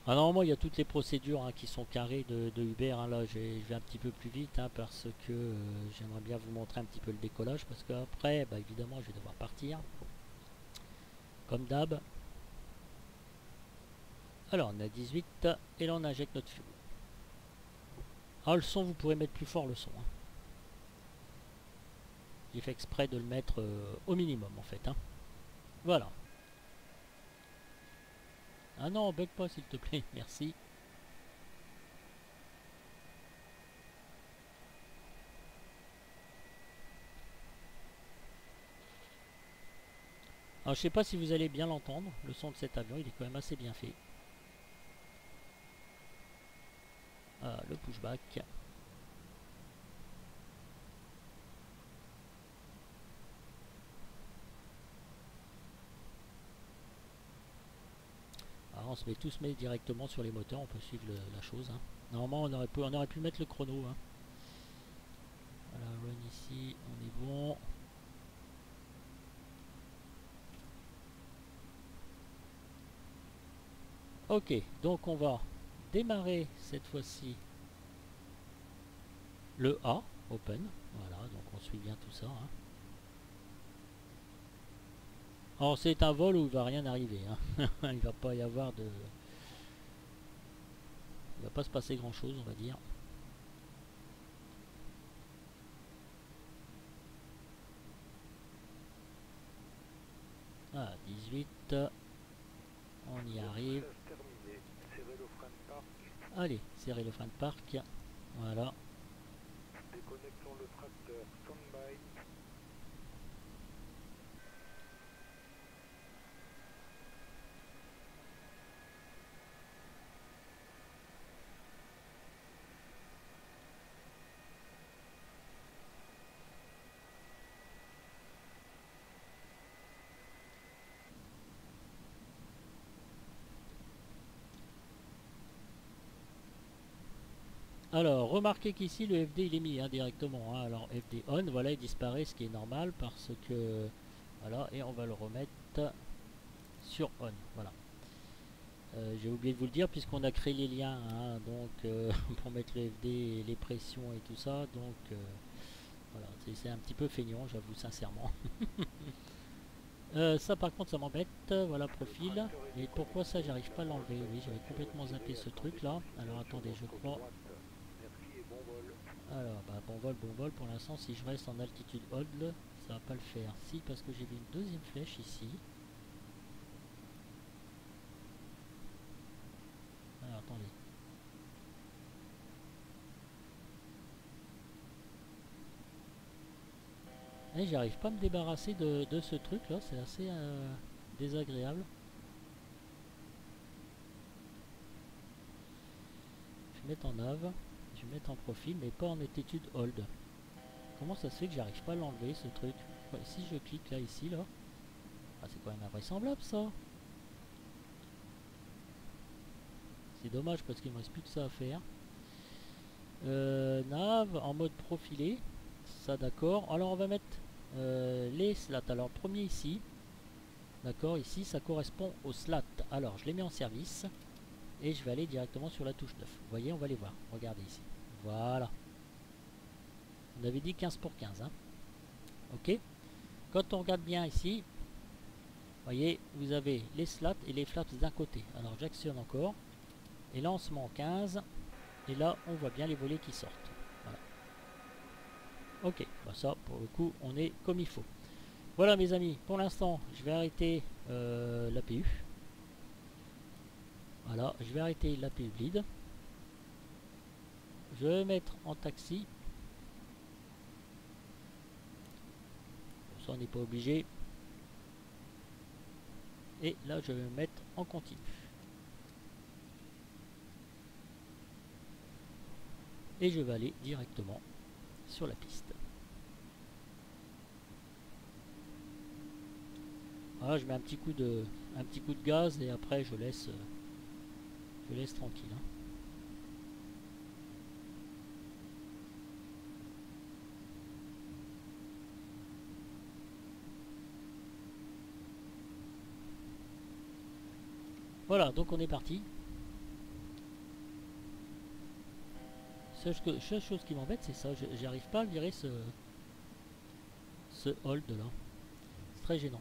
Alors, normalement, il y a toutes les procédures hein, qui sont carrées de Uber. Hein. Là, je vais un petit peu plus vite hein, parce que j'aimerais bien vous montrer un petit peu le décollage. Parce qu'après, évidemment, je vais devoir partir. Comme d'hab. Alors, on a 18 et là, on injecte notre fuel. Alors, le son, vous pourrez mettre plus fort le son. Hein. J'ai fait exprès de le mettre au minimum, en fait. Hein. Voilà. Ah non, bug pas, s'il te plaît. Merci. Alors, je sais pas si vous allez bien l'entendre. Le son de cet avion, il est quand même assez bien fait. Ah, le pushback. on se met tous met directement sur les moteurs, on peut suivre la chose. Hein. Normalement on aurait pu mettre le chrono. Hein. Voilà, run ici, on est bon. Ok, donc on va démarrer cette fois-ci le A, open. Voilà, donc on suit bien tout ça. Hein. Alors c'est un vol où il va rien arriver. Hein. Il va pas y avoir de... Il va pas se passer grand chose, on va dire. Ah, 18. On y arrive. Allez, serrez le frein de parc. Voilà. Déconnectons le tracteur. Stand-by. Alors, remarquez qu'ici le FD il est mis hein, directement. Hein. Alors FD on, voilà, il disparaît, ce qui est normal parce que voilà, et on va le remettre sur on. Voilà. J'ai oublié de vous le dire puisqu'on a créé les liens, hein, donc pour mettre le FD et les pressions et tout ça. Donc voilà, c'est un petit peu feignant, j'avoue sincèrement. Ça par contre ça m'embête. Voilà profil. Et pourquoi ça j'arrive pas à l'enlever? Oui, j'avais complètement zappé ce truc là. Alors attendez, je crois. Alors, bah, bon vol, pour l'instant, si je reste en altitude hold, ça va pas le faire. Si, parce que j'ai vu une deuxième flèche ici. Alors, attendez. Et j'arrive pas à me débarrasser de ce truc là, c'est assez désagréable. Je vais mettre en nav, je vais mettre en profil, mais pas en altitude hold. Comment ça se fait que j'arrive pas à l'enlever ce truc? Si je clique là, ici, là. Ah, c'est quand même invraisemblable ça. C'est dommage parce qu'il me reste plus que ça à faire. Nav en mode profilé. Ça d'accord. Alors on va mettre les slats. Alors premier ici. D'accord, ici ça correspond aux slats. Alors je les mets en service. Et je vais aller directement sur la touche 9. Vous voyez, on va les voir. Regardez ici. Voilà. On avait dit 15 pour 15. Hein. Ok. Quand on regarde bien ici, vous voyez, vous avez les slats et les flaps d'un côté. Alors j'actionne encore. Et lancement 15. Et là, on voit bien les volets qui sortent. Voilà. Ok, bah ça, pour le coup, on est comme il faut. Voilà mes amis, pour l'instant, je vais arrêter l'APU. Voilà, je vais arrêter l'APU bleed. Je vais mettre en taxi. Ça, on n'est pas obligé. Et là, je vais me mettre en continu. Et je vais aller directement sur la piste. Voilà, je mets un petit coup de gaz et après je laisse tranquille. Hein. Voilà, donc on est parti. Seule chose qui m'embête, c'est ça. J'arrive pas à virer ce hold là. C'est très gênant.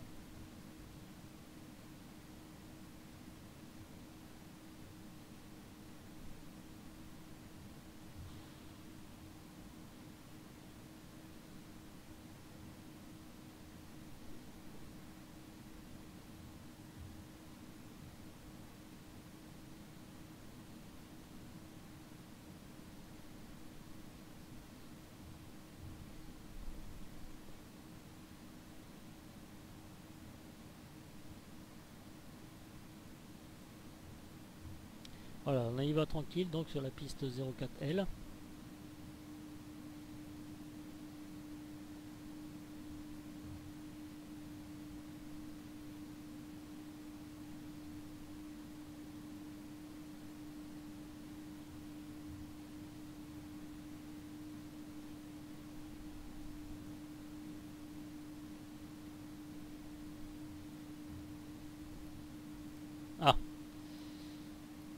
Voilà, on y va tranquille donc sur la piste 04L.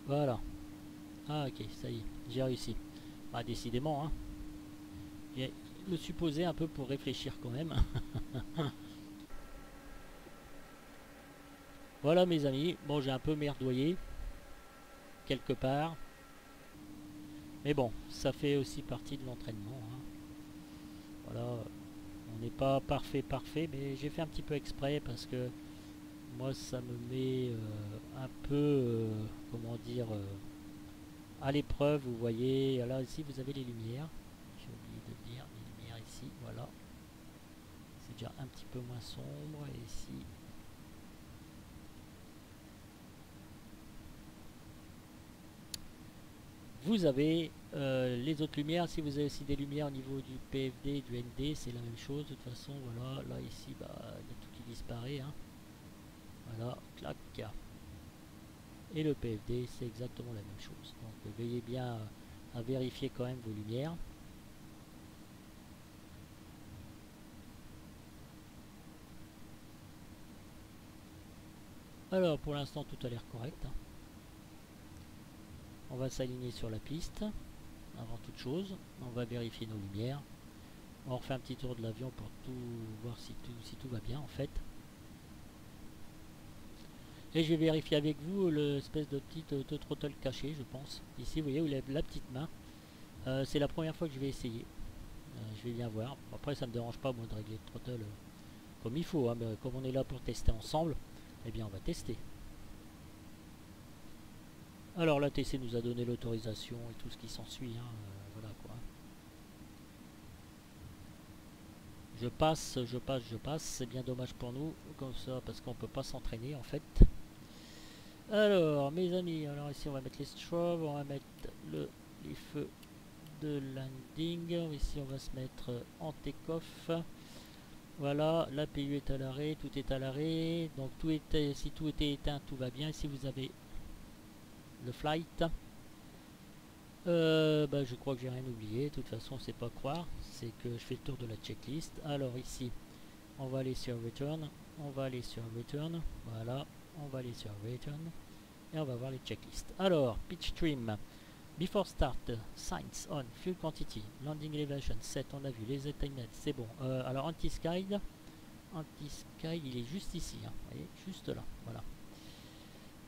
Voilà. Ah ok, ça y est, j'ai réussi. Bah décidément, hein. Je me suis posé un peu pour réfléchir quand même. Voilà mes amis, bon j'ai un peu merdoyé, quelque part. Mais bon, ça fait aussi partie de l'entraînement, hein. Voilà, on n'est pas parfait, mais j'ai fait un petit peu exprès parce que moi ça me met un peu, comment dire, à l'épreuve, vous voyez. Là ici vous avez les lumières, j'ai oublié de dire, les lumières ici, voilà. C'est déjà un petit peu moins sombre, et ici, vous avez les autres lumières. Si vous avez aussi des lumières au niveau du PFD, du ND, c'est la même chose. De toute façon, voilà, là ici, bah, il y a tout qui disparaît, hein. Voilà, clac. Et le PFD, c'est exactement la même chose. Donc veillez bien à vérifier quand même vos lumières. Alors pour l'instant, tout a l'air correct, hein. On va s'aligner sur la piste. Avant toute chose, on va vérifier nos lumières. On refait un petit tour de l'avion pour tout voir si tout va bien en fait. Et je vais vérifier avec vous l'espèce de petite throttle caché, je pense. Ici, vous voyez, où il a la petite main. C'est la première fois que je vais essayer. Je vais bien voir. Après, ça ne me dérange pas, moi, de régler le throttle comme il faut, hein, mais comme on est là pour tester ensemble, eh bien, on va tester. Alors, la TC nous a donné l'autorisation et tout ce qui s'ensuit, hein, voilà quoi. Je passe. C'est bien dommage pour nous, comme ça, parce qu'on peut pas s'entraîner, en fait. Alors, mes amis, alors ici, on va mettre les strobes, on va mettre les feux de landing. Ici on va se mettre en take-off. Voilà, la PU est à l'arrêt, tout est à l'arrêt. Donc si tout était éteint, tout va bien. Ici vous avez le flight. Bah, je crois que j'ai rien oublié. De toute façon, c'est pas croire, c'est que je fais le tour de la checklist. Alors ici, on va aller sur Return. On va aller sur Return. Voilà, on va aller sur Return. Et on va voir les checklists. Alors, pitch trim. Before start, signs on, fuel quantity, landing elevation 7, on a vu, les attainments, c'est bon. Alors anti-sky, il est juste ici, hein, vous voyez, juste là,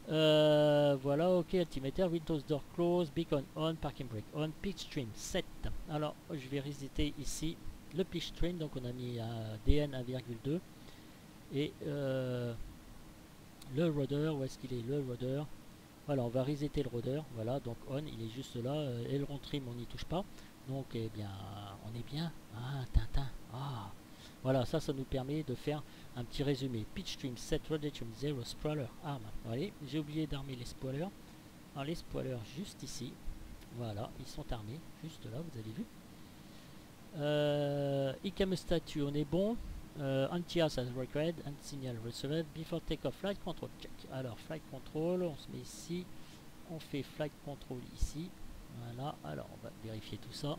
voilà. Voilà, ok, altimeter, windows door close, beacon on, parking brake on, pitch trim 7. Alors, je vais resetter ici le pitch trim, donc on a mis un DN 1,2 et le rudder, où est-ce qu'il est, le rudder? Voilà, on va resetter le rudder, voilà, donc on, il est juste là, aileron trim, on n'y touche pas, donc eh bien, on est bien, ah, Tintin, ah, voilà, ça nous permet de faire un petit résumé, pitch trim, set, rudder trim, 0, spoiler, arme, vous voyez, j'ai oublié d'armer les spoilers, alors les spoilers juste ici, voilà, ils sont armés, juste là, vous avez vu, ICAM statue, on est bon, anti-as as required, anti-signal received, before take-off, flight control, check, alors flight control, on se met ici, on fait flight control ici, voilà, alors on va vérifier tout ça.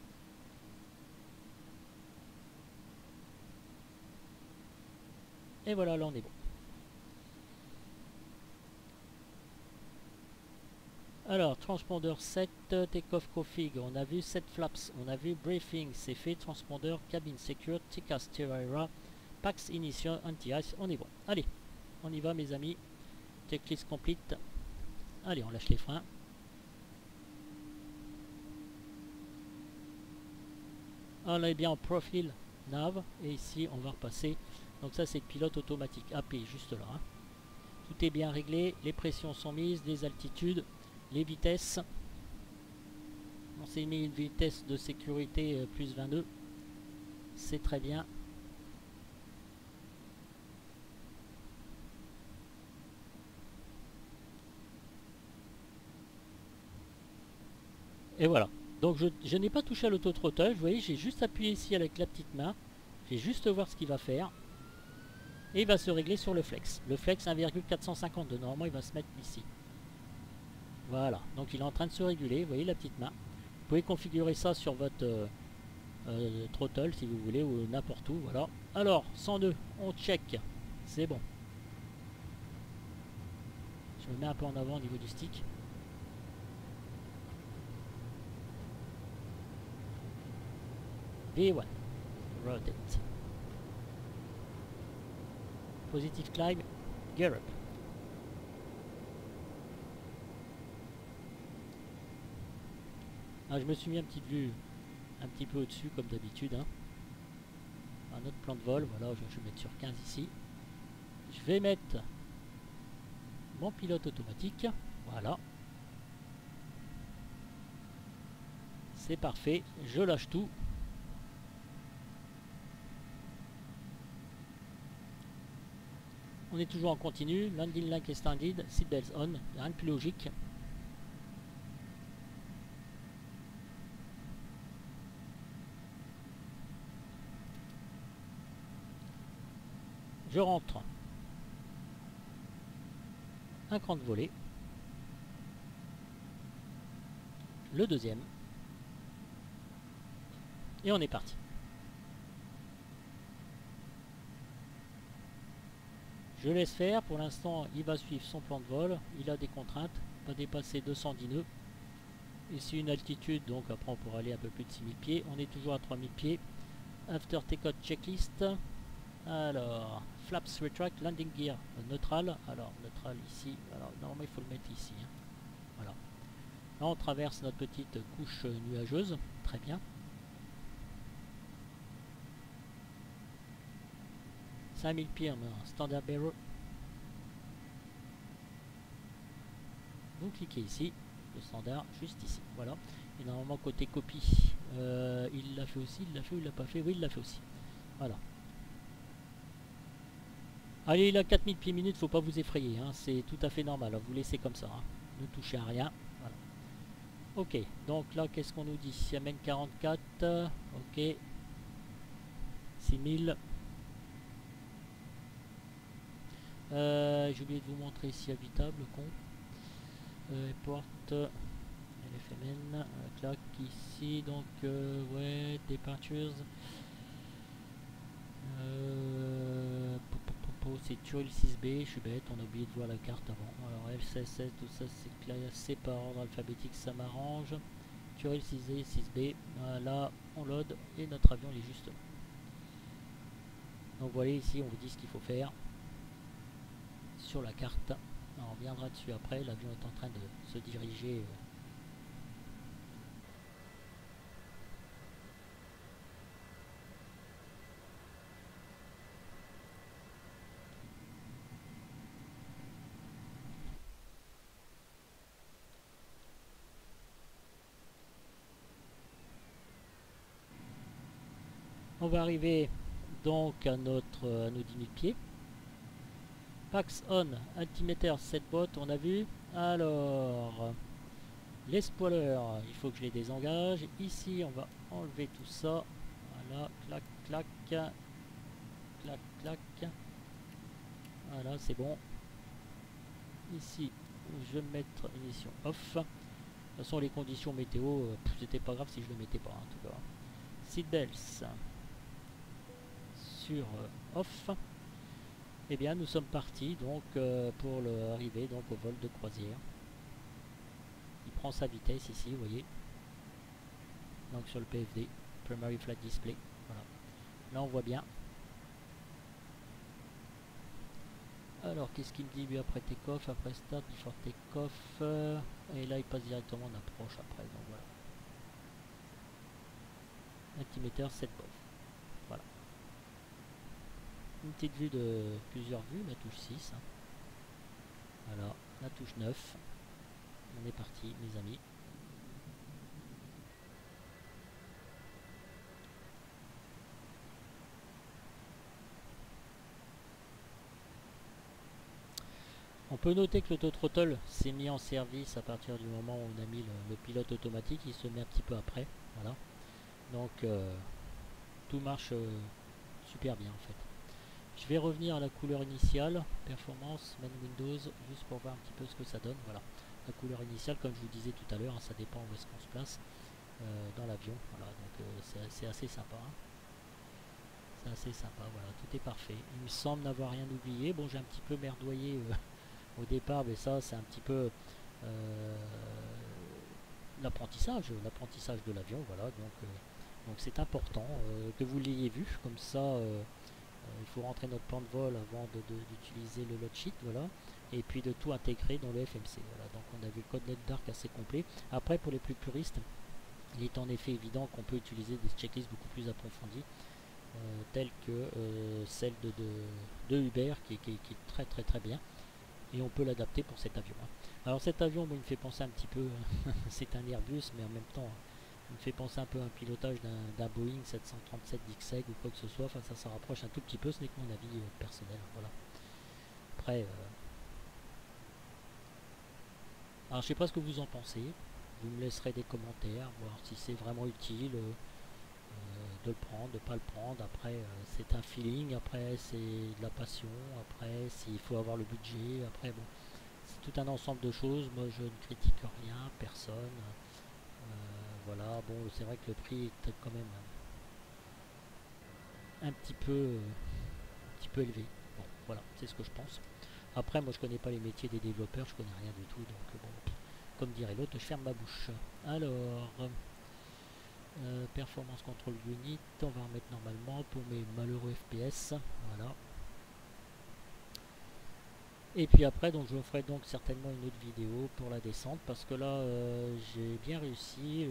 Et voilà, là on est bon. Alors, transpondeur 7, take-off config, on a vu 7 flaps, on a vu briefing, c'est fait, transpondeur, cabine secure, TCAS, Terra, Pax initial, anti-ice, on est bon. Allez, on y va mes amis, checklist complete. Allez, on lâche les freins. On est bien en profil nav, et ici on va repasser. Donc ça c'est le pilote automatique, AP juste là, hein. Tout est bien réglé, les pressions sont mises, les altitudes, les vitesses. On s'est mis une vitesse de sécurité plus 22. C'est très bien. Et voilà. Donc je n'ai pas touché à l'auto-throttle. Vous voyez, j'ai juste appuyé ici avec la petite main. Je vais juste voir ce qu'il va faire. Et il va se régler sur le flex. Le flex 1,452. Normalement, il va se mettre ici. Voilà. Donc il est en train de se réguler. Vous voyez la petite main. Vous pouvez configurer ça sur votre throttle si vous voulez, ou n'importe où. Voilà. Alors, 102, on check. C'est bon. Je me mets un peu en avant au niveau du stick. V1. Rotate. Positive climb. Gear up. Ah, je me suis mis un petit peu au-dessus comme d'habitude. Hein. Un autre plan de vol. Voilà, je vais mettre sur 15 ici. Je vais mettre mon pilote automatique. Voilà. C'est parfait. Je lâche tout. On est toujours en continu. Landing line extended. Seatbelts on. Rien de plus logique. Je rentre. Un cran de volée. Le deuxième. Et on est parti. Je laisse faire. Pour l'instant, il va suivre son plan de vol. Il a des contraintes. Pas dépasser 210 nœuds. Ici une altitude, donc après on pourra aller un peu plus de 6000 pieds. On est toujours à 3000 pieds. After takeoff checklist. Alors, flaps retract, landing gear neutral. Alors, neutral ici. Alors, normalement il faut le mettre ici. Hein. Voilà. Là on traverse notre petite couche nuageuse. Très bien. 5000 pieds en standard barrel. Vous cliquez ici, le standard juste ici. Voilà. Et normalement côté copie, il l'a fait aussi, il l'a fait ou il l'a pas fait? Oui, il l'a fait aussi. Voilà. Allez, il a 4000 pieds minutes, faut pas vous effrayer, hein. C'est tout à fait normal. Alors, vous laissez comme ça, hein. Ne touchez à rien. Voilà. Ok, donc là, qu'est-ce qu'on nous dit? Siamen 44, ok. 6000. J'ai oublié de vous montrer ici habitable, con. Porte LFMN, clac ici, donc ouais, des peintures. C'est Turil 6B, je suis bête, on a oublié de voir la carte avant. Alors F16, tout ça c'est classé par ordre alphabétique, ça m'arrange. Turil 6A, 6B, voilà, on load et notre avion il est juste là. Donc voilà, ici on vous dit ce qu'il faut faire sur la carte. Alors, on reviendra dessus après, l'avion est en train de se diriger. On va arriver donc à nos 10 000 pieds. Pax on, altimeter 7 bots, on a vu. Alors, les spoilers, il faut que je les désengage. Ici, on va enlever tout ça. Voilà, clac, clac, clac, clac. Voilà, c'est bon. Ici, je vais mettre émission off. De toute façon, les conditions météo, c'était pas grave si je le mettais pas, en tout cas. Seatbelts sur off. Eh bien, nous sommes partis donc pour l'arrivée donc au vol de croisière. Il prend sa vitesse ici, vous voyez. Donc sur le PFD, Primary Flight Display. Voilà. Là, on voit bien. Alors, qu'est-ce qu'il me dit lui après take-off, après start, before take-off, et là, il passe directement en approche après. Donc voilà. Altimeter 7 bof. Voilà. Une petite vue de plusieurs vues, la touche 6. Hein. Voilà, la touche 9. On est parti, mes amis. On peut noter que l'autothrottle s'est mis en service à partir du moment où on a mis le pilote automatique. Il se met un petit peu après. Voilà. Donc, tout marche super bien en fait. Je vais revenir à la couleur initiale, performance, main Windows, juste pour voir un petit peu ce que ça donne. Voilà, la couleur initiale, comme je vous disais tout à l'heure, hein, ça dépend où est-ce qu'on se place dans l'avion. Voilà, donc c'est assez sympa. Hein. C'est assez sympa, voilà, tout est parfait. Il me semble n'avoir rien oublié. Bon, j'ai un petit peu merdoyé au départ, mais ça, c'est un petit peu l'apprentissage de l'avion. Voilà, donc Donc c'est important que vous l'ayez vu, comme ça il faut rentrer notre plan de vol avant d'utiliser le load sheet, voilà, et puis de tout intégrer dans le FMC. Voilà, donc on a vu le code NetDark assez complet. Après, pour les plus puristes, il est en effet évident qu'on peut utiliser des checklists beaucoup plus approfondies, telles que celle de Uber, qui est très bien, et on peut l'adapter pour cet avion. Alors cet avion, bon, il me fait penser un petit peu, c'est un Airbus, mais en même temps, il me fait penser un peu à un pilotage d'un Boeing 737 DXEG ou quoi que ce soit. Enfin, ça se rapproche un tout petit peu, ce n'est que mon avis personnel. Voilà. Après, alors je sais pas ce que vous en pensez. Vous me laisserez des commentaires, voir si c'est vraiment utile de le prendre, de ne pas le prendre. Après, c'est un feeling. Après, c'est de la passion. Après, s'il faut avoir le budget. Après, bon, c'est tout un ensemble de choses. Moi, je ne critique rien, personne. Voilà, bon, c'est vrai que le prix est quand même un petit peu élevé. Bon, voilà, c'est ce que je pense. Après, moi, je connais pas les métiers des développeurs, je connais rien du tout, donc bon, comme dirait l'autre, je ferme ma bouche. Alors, performance control unit, on va remettre normalement pour mes malheureux FPS, voilà. Et puis après, donc je ferai donc certainement une autre vidéo pour la descente, parce que là j'ai bien réussi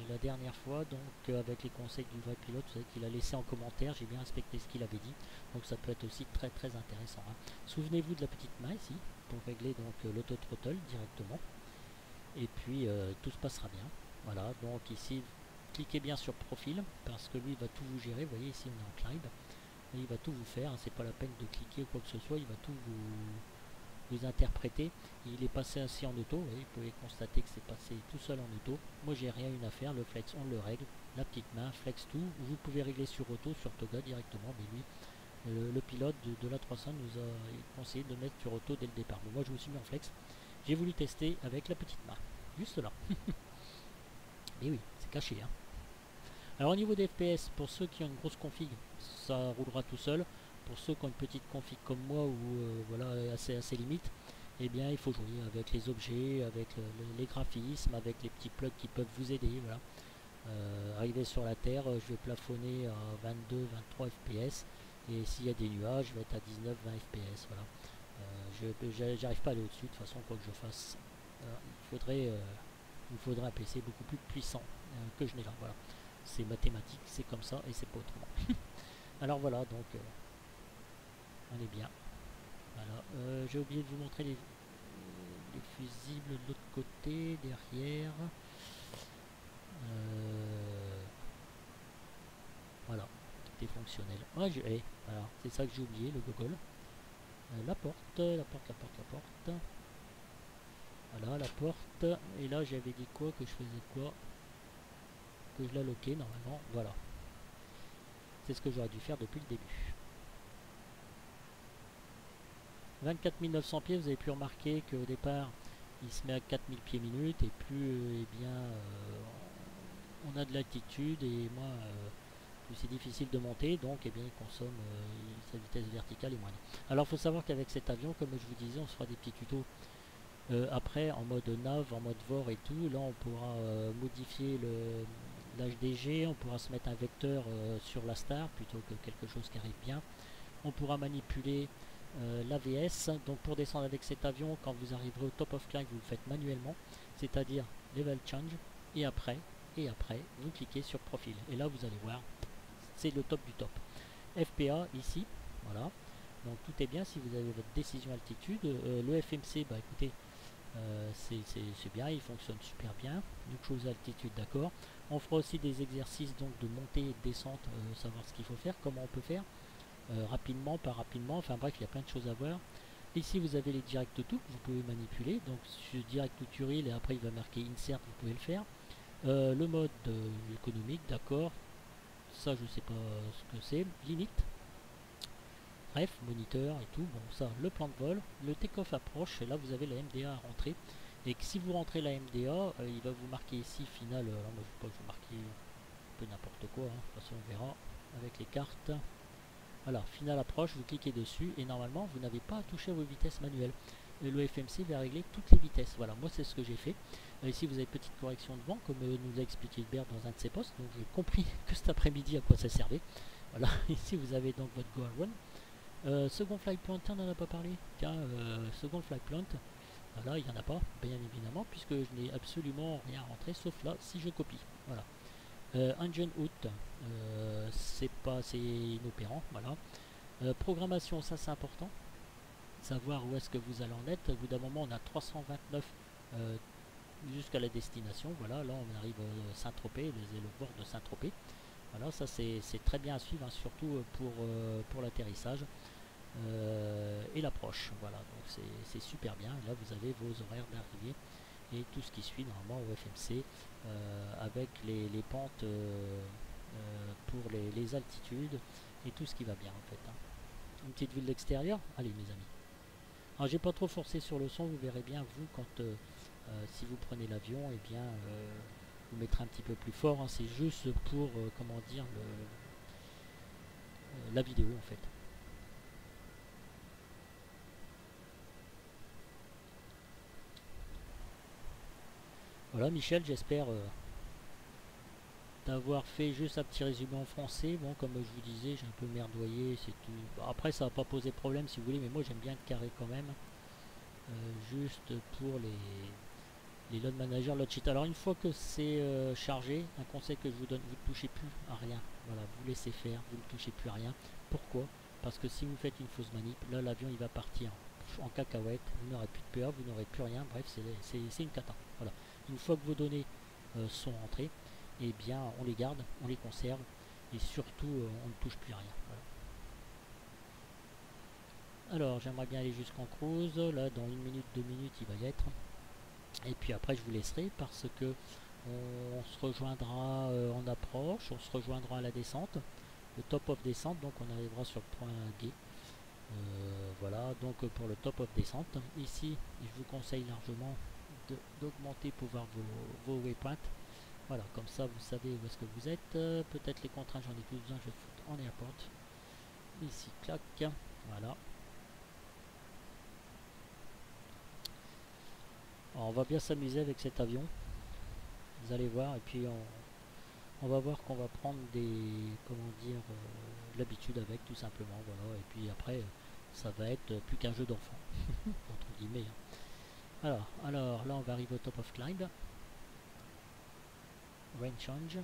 la dernière fois, donc avec les conseils du vrai pilote, vous savez qu'il a laissé en commentaire, j'ai bien respecté ce qu'il avait dit, donc ça peut être aussi très intéressant. Souvenez-vous de la petite main ici pour régler donc l'auto-throttle directement, et puis tout se passera bien. Voilà, donc ici cliquez bien sur profil, parce que lui il va tout vous gérer. Vous voyez ici on est en climb, et il va tout vous faire, c'est pas la peine de cliquer ou quoi que ce soit, il va tout vous interpréter. Il est passé ainsi en auto, vous pouvez constater que c'est passé tout seul en auto. Moi j'ai rien eu à faire, le flex on le règle, la petite main, flex tout, vous pouvez régler sur auto, sur Toga directement, mais lui, le pilote de l'A300 nous a conseillé de mettre sur auto dès le départ. Mais moi je me suis mis en flex, j'ai voulu tester avec la petite main, juste là. Et oui, c'est caché. Alors au niveau des FPS, pour ceux qui ont une grosse config, ça roulera tout seul. Pour ceux qui ont une petite config comme moi, ou voilà, assez limite, eh bien il faut jouer avec les objets, avec les graphismes, avec les petits plugs qui peuvent vous aider. Voilà. Arrivé sur la terre, je vais plafonner à 22-23 FPS, et s'il y a des nuages, je vais être à 19-20 FPS. Voilà. J'arrive pas à aller au-dessus, de toute façon, quoi que je fasse. Il me faudrait un PC beaucoup plus puissant que je n'ai là. Voilà. C'est mathématique, c'est comme ça et c'est pas autrement. Alors voilà, donc on est bien. Voilà. J'ai oublié de vous montrer les fusibles de l'autre côté, derrière. Voilà, tout est fonctionnel. Ah, voilà, c'est ça que j'ai oublié, le gogol. La porte. Voilà, la porte. Et là, j'avais dit quoi, que je faisais quoi, que je la loquais normalement. Voilà. C'est ce que j'aurais dû faire depuis le début. 24 900 pieds, vous avez pu remarquer qu'au départ, il se met à 4000 pieds minutes, et plus on a de l'altitude, et moi, plus c'est difficile de monter, donc il consomme sa vitesse verticale est moindre. Alors il faut savoir qu'avec cet avion, comme je vous disais, on se fera des petits tutos après en mode nav, en mode VOR et tout. Là on pourra modifier l'HDG, on pourra se mettre un vecteur sur la star plutôt que quelque chose qui arrive bien. On pourra manipuler l'AVS. Donc pour descendre avec cet avion, quand vous arriverez au top of climb, vous le faites manuellement, c'est-à-dire level change, et après vous cliquez sur profil, et là vous allez voir, c'est le top du top. FPA ici, voilà, donc tout est bien si vous avez votre décision altitude. Le FMC, bah écoutez, c'est bien, il fonctionne super bien. Une chose altitude, d'accord. On fera aussi des exercices donc de montée et de descente, savoir ce qu'il faut faire, comment on peut faire, rapidement, pas rapidement, enfin bref, il y a plein de choses à voir. Ici vous avez les direct to que vous pouvez manipuler, donc sur direct to Turil, et après il va marquer insert, vous pouvez le faire. Le mode économique, d'accord, ça je sais pas ce que c'est. Limite, bref, moniteur et tout. Bon, ça, le plan de vol, le take-off approche, et là vous avez la MDA à rentrer, et que si vous rentrez la MDA, il va vous marquer ici final. Alors moi je vais pas vous marquer un peu n'importe quoi, de toute façon on verra avec les cartes. Voilà, final approche, vous cliquez dessus, et normalement vous n'avez pas à toucher à vos vitesses manuelles. le FMC va régler toutes les vitesses. Voilà, moi c'est ce que j'ai fait. Ici vous avez petite correction de vent, comme nous a expliqué Hubert dans un de ses posts. Donc j'ai compris que cet après-midi à quoi ça servait. Voilà, ici vous avez donc votre Go and Run. Second flight plant, on n'en a pas parlé. Tiens, second flight plant. Voilà, il n'y en a pas, bien évidemment, puisque je n'ai absolument rien rentré, sauf là, si je copie. Voilà. Engine out, c'est pas assez inopérant. Voilà. Programmation, ça c'est important. Savoir où est-ce que vous allez en être. Au bout d'un moment, on a 329 jusqu'à la destination. Voilà, là on arrive à Saint-Tropez, le bord de Saint-Tropez. Voilà, ça c'est très bien à suivre, hein, surtout pour l'atterrissage. Et l'approche, voilà, donc c'est super bien. Là vous avez vos horaires d'arrivée et tout ce qui suit normalement au FMC, avec les pentes pour les altitudes et tout ce qui va bien en fait, hein. Une petite vue de l'extérieur, allez mes amis. Alors j'ai pas trop forcé sur le son, vous verrez bien vous quand si vous prenez l'avion, et bien vous mettrez un petit peu plus fort, hein. C'est juste pour comment dire la vidéo en fait. Voilà Michel, j'espère d'avoir fait juste un petit résumé en français. Bon, comme je vous disais, j'ai un peu merdoyé, c'est tout. Bon, après ça va pas poser problème si vous voulez, mais moi j'aime bien être carré quand même. Juste pour les load managers, load sheet. Alors une fois que c'est chargé, un conseil que je vous donne, vous ne touchez plus à rien. Voilà, vous laissez faire, vous ne touchez plus à rien. Pourquoi? Parce que si vous faites une fausse manip, là l'avion il va partir en cacahuète, vous n'aurez plus de PA, vous n'aurez plus rien, bref c'est une cata. Voilà. Une fois que vos données sont rentrées, et bien on les garde, on les conserve, et surtout on ne touche plus à rien. Voilà. Alors j'aimerais bien aller jusqu'en cruise, là dans 1 minute, 2 minutes il va y être. Et puis après je vous laisserai parce que on se rejoindra en approche, on se rejoindra à la descente, le top of descente, donc on arrivera sur le point G. Voilà, donc pour le top of descente, ici je vous conseille largement d'augmenter pour voir vos waypoints. Voilà, comme ça vous savez où est-ce que vous êtes. Peut-être les contraintes, j'en ai plus besoin, je vais foutre en airport. Ici, clac, voilà. Alors, on va bien s'amuser avec cet avion. Vous allez voir, et puis on va voir qu'on va prendre comment dire, l'habitude avec, tout simplement. Voilà, et puis après, ça va être plus qu'un jeu d'enfant, entre guillemets. Alors, là on va arriver au top of climb. Range change.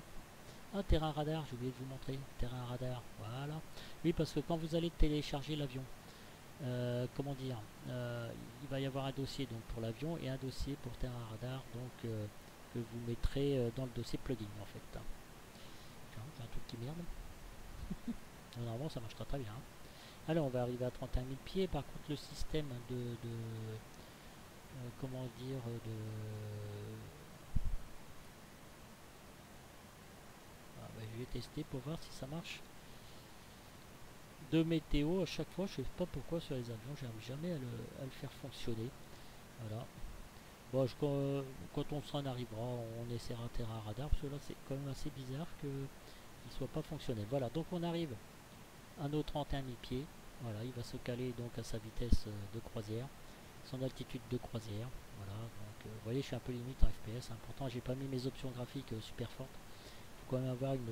Ah, terrain radar, j'ai oublié de vous montrer. Terrain radar, voilà. Oui, parce que quand vous allez télécharger l'avion, comment dire, il va y avoir un dossier donc pour l'avion et un dossier pour terrain radar, donc que vous mettrez dans le dossier plugin en fait. Tiens, j'ai un truc qui merde. Normalement ça marchera très bien. Alors on va arriver à 31 000 pieds. Par contre le système comment dire je vais tester pour voir si ça marche. De météo à chaque fois, je sais pas pourquoi sur les avions j'arrive jamais à le faire fonctionner. Voilà. Bon, quand on s'en arrivera, on essaiera terrain radar, parce que là c'est quand même assez bizarre qu'il soit pas fonctionnel. Voilà, donc on arrive à nos 31 000 pieds. Voilà, il va se caler donc à sa vitesse de croisière, son altitude de croisière. Voilà, donc vous voyez, je suis un peu limite en FPS, hein. Pourtant j'ai pas mis mes options graphiques super fortes. Il faut quand même avoir une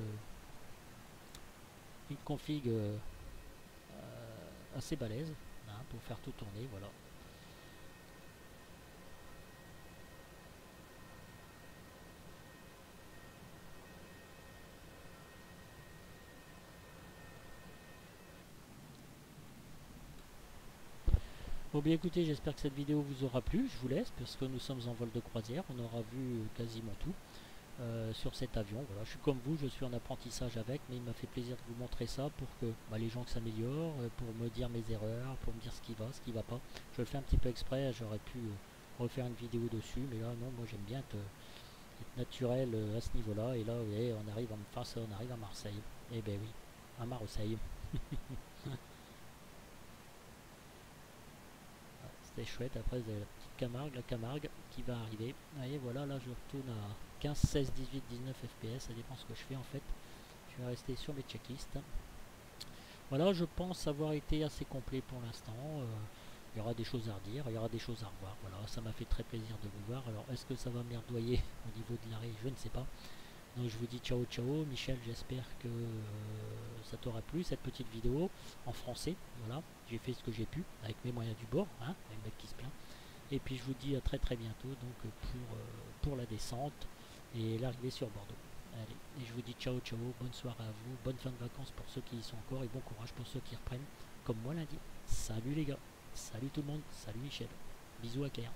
config assez balèze, hein, pour faire tout tourner. Voilà. Bon bien écoutez, j'espère que cette vidéo vous aura plu, je vous laisse parce que nous sommes en vol de croisière, on aura vu quasiment tout sur cet avion. Voilà, je suis comme vous, je suis en apprentissage avec, mais il m'a fait plaisir de vous montrer ça pour que les gens s'améliorent, pour me dire mes erreurs, pour me dire ce qui va pas. Je le fais un petit peu exprès, j'aurais pu refaire une vidéo dessus, mais là non, moi j'aime bien être naturel à ce niveau-là, et là vous voyez, on arrive on arrive à Marseille. Eh ben oui, à Marseille. C'était chouette. Après vous avez la petite Camargue, la Camargue qui va arriver. Vous voyez, voilà, là je retourne à 15, 16, 18, 19 fps, ça dépend ce que je fais en fait. Je vais rester sur mes checklists. Voilà, je pense avoir été assez complet pour l'instant. Il y aura des choses à redire, il y aura des choses à revoir. Voilà, ça m'a fait très plaisir de vous voir. Alors, est-ce que ça va merdoyer au niveau de l'arrêt? Je ne sais pas. Donc, je vous dis ciao, ciao. Michel, j'espère que ça t'aura plu, cette petite vidéo en français. Voilà, j'ai fait ce que j'ai pu avec mes moyens du bord, hein, avec le mec qui se plaint. Et puis, je vous dis à très très bientôt donc pour la descente et l'arrivée sur Bordeaux. Allez, et je vous dis ciao, ciao. Bonne soirée à vous. Bonne fin de vacances pour ceux qui y sont encore et bon courage pour ceux qui reprennent comme moi lundi. Salut les gars. Salut tout le monde, salut Michel. Bisous à Claire.